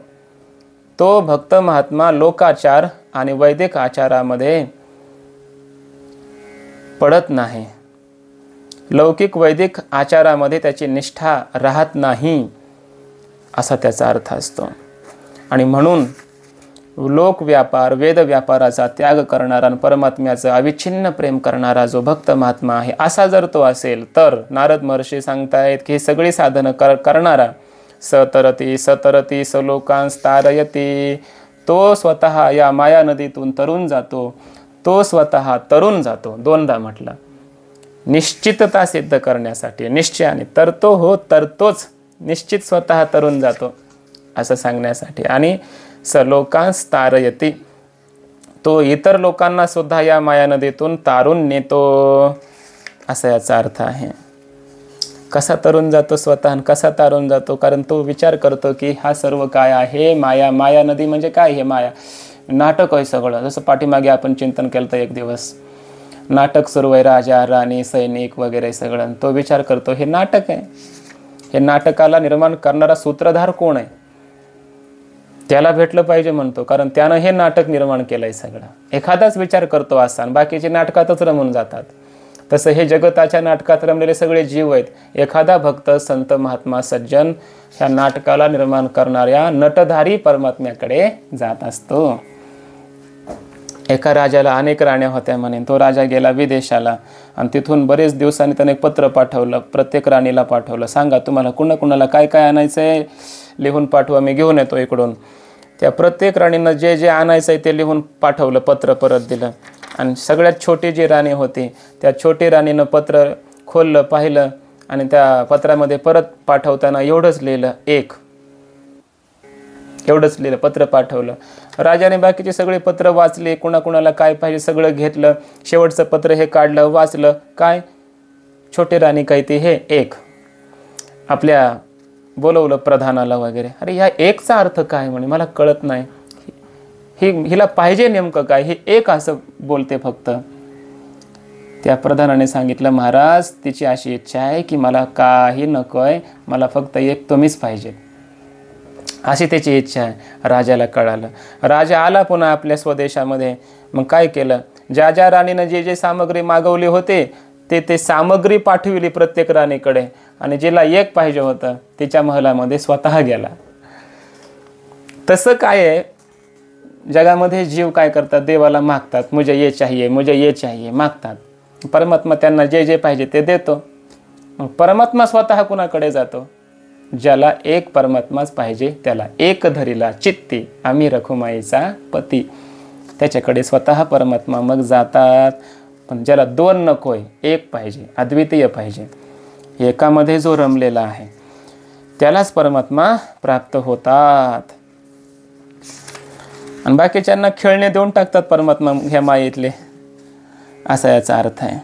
Speaker 1: तो भक्त महात्मा लोकाचार आणि वैदिक आचारामध्ये पडत नाही. लौकिक वैदिक आचारामध्ये त्याची निष्ठा राहत नाही, असा त्याचा अर्थ असतो. आणि म्हणून लोक व्यापार वेद व्यापाराचा त्याग करणारा आणि परमात्म्याचं अविच्छिन्न प्रेम करणारा जो भक्त महात्मा आहे, असा जर तो असेल तर नारद महर्षी सांगतायत की ही सगळी साधनं करणारा सतरती सतरती सलोकांस तारयती, तो स्वतः या माया नदीतून तरून जातो, तो स्वतः तरून जातो. दोनदा म्हटलं, निश्चितता सिद्ध करण्यासाठी, निश्चयाने तरतो हो तरतोच, निश्चित स्वतः तरून जातो असं सांगण्यासाठी. आणि सलोकांस तारयती, तो इतर लोकांना सुद्धा या माया नदीतून तारून नेतो, असा याचा अर्थ आहे. कसा तरून जातो स्वतः आणि कसा तारून जातो? कारण तो विचार करतो की हा सर्व काय आहे, माया. माया नदी म्हणजे काय? हे माया नाटक आहे सगळं. जसं पाठीमागे आपण चिंतन केलं तर एक दिवस नाटक सुरू आहे, राजा राणी सैनिक वगैरे सगळं. तो विचार करतो हे नाटक आहे. हे नाटकाला निर्माण करणारा सूत्रधार कोण आहे? त्याला भेटलं पाहिजे म्हणतो, कारण त्यानं हे नाटक निर्माण केलंय सगळं. एखादाच विचार करतो असा आणि बाकीचे नाटकातच रमून जातात. तसं हे जगताच्या नाटकात रमलेले सगळे जीव आहेत. एखादा भक्त संत महात्मा सज्जन ह्या नाटकाला निर्माण करणाऱ्या नटधारी परमात्म्याकडे जात असतो. एका राजाला अनेक राण्या होत्या म्हणे. तो राजा गेला विदेशाला आणि तिथून बरेच दिवसांनी त्याने एक पत्र पाठवलं. प्रत्येक राणीला पाठवलं, सांगा तुम्हाला कुणाकुणाला काय काय आणायचं आहे, लिहून पाठवा, मी घेऊन येतो इकडून. त्या प्रत्येक राणीनं जे जे आणायचं आहे ते लिहून पाठवलं, पत्र परत दिलं. आणि सगळ्यात छोटी जी राणी होती त्या छोटी राणीनं पत्र खोललं, पाहिलं आणि त्या पत्रामध्ये परत पाठवताना एवढंच लिहिलं, एवढंच लिहिलं, पत्र पाठवलं. राजाने बाकीचे सगळे पत्र वाचले, कुणाकुणाला काय पाहिजे सगळं घेतलं. शेवटचं पत्र हे काढलं, वाचलं, काय छोटी राणी काय ती हे एक. आपल्या बोलवलं प्रधानाला वगैरे. अरे ह्या एकचा अर्थ काय म्हणे, मला कळत नाही, हिला पाहिजे नेमकं काय, हे एक असं बोलते फक्त. त्या प्रधानाने सांगितलं, महाराज तिची अशी इच्छा आहे की मला काही नकोय, मला फक्त एक तुम्हीच पाहिजे, अशी त्याची इच्छा आहे. राजाला कळालं. राजा आला पुन्हा आपल्या स्वदेशामध्ये. मग काय केलं, ज्या ज्या राणीनं जे जे सामग्री मागवली होते ते सामग्री पाठविली प्रत्येक राणीकडे. आणि जिला एक पाहिजे होतं तिच्या महलामध्ये स्वतः गेला. तसं काय आहे, जगामध्ये जीव काय करतात, देवाला मागतात, मुझे ये चाहिए, मुझे ये चाहिए मागतात. परमात्मा त्यांना जे जे पाहिजे ते देतो. मग परमात्मा स्वतः कुणाकडे जातो, ज्याला एक परमात्माच पाहिजे त्याला. एक धरिला चित्ती आम्ही रखुमाईचा पती, त्याच्याकडे स्वतः परमात्मा मग जातात. पण ज्याला दोन नकोय, एक पाहिजे, अद्वितीय पाहिजे, एकामध्ये जो रमलेला आहे त्यालाच परमात्मा प्राप्त होतात. आणि बाकीच्यांना खेळणे देऊन टाकतात परमात्मा ह्या मायेतले, असा याचा अर्थ आहे.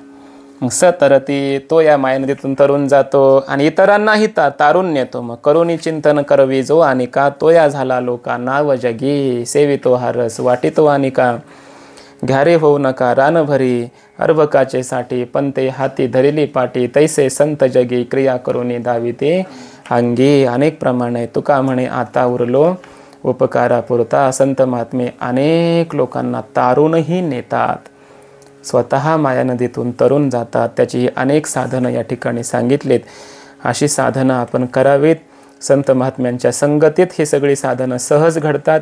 Speaker 1: मग सतरती, तो या मायेनदीतून तरून जातो आणि इतरांनाही तारून नेतो. मग करुणी चिंतन करवी जो अनिका, तो या झाला लोका नाव जगी, सेवितो हा रस वाटितो अनिका. घ्यारे होऊ नका रान भरी, अर्भकाचे साठी, पंते हाती धरिली पाटी, तैसे संत जगी क्रिया करुनी दाविते अंगी. अनेक प्रमाणे तुका म्हणे आता उरलो, उपकारापुरता संत महात्मे अनेक लोकांना तारूनही नेतात, स्वतः माया नदीतून तरून जातात. त्याची अनेक साधनं या ठिकाणी सांगितलीत. अशी साधनं आपण करावीत. संत महात्म्यांच्या संगतीत ही सगळी साधनं सहज घडतात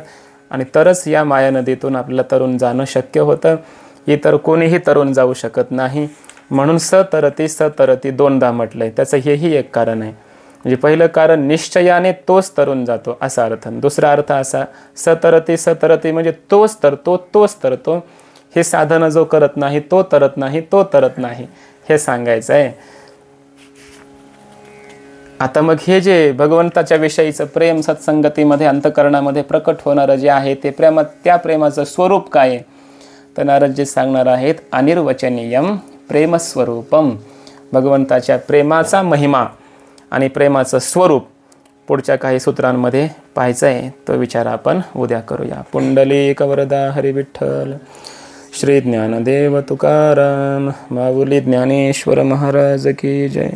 Speaker 1: आणि तरच या माया नदीतून आपल्याला तरून जाणं शक्य होतं. इतर कोणीही तरून जाऊ शकत नाही. म्हणून सतरती दोनदा म्हटलंय. त्याचं हेही एक कारण आहे. म्हणजे पहिलं कारण निश्चयाने तोच तरून जातो असा अर्थ. दुसरा अर्थ असा, सतरती म्हणजे तोच तरतो. हे साधनं जो करत नाही तो तरत नाही, हे सांगायचं आहे. आता मग हे जे भगवंताच्या विषयीचं प्रेम सत्संगतीमध्ये अंतकरणामध्ये प्रकट होणारं जे आहे ते त्या प्रेमाचं स्वरूप काय आहे, तर नारदजी सांगणार आहेत. अनिर्वचनीयम प्रेमस्वरूपम. भगवंताच्या प्रेमाचा महिमा आणि प्रेमाचं स्वरूप पुढच्या काही सूत्रांमध्ये पाहायचं आहे. तो विचार आपण उद्या करूया. पुंडलिक वरदा हरी विठ्ठल. श्री ज्ञानदेव तुकाराम माऊली ज्ञानेश्वर महाराज की जय.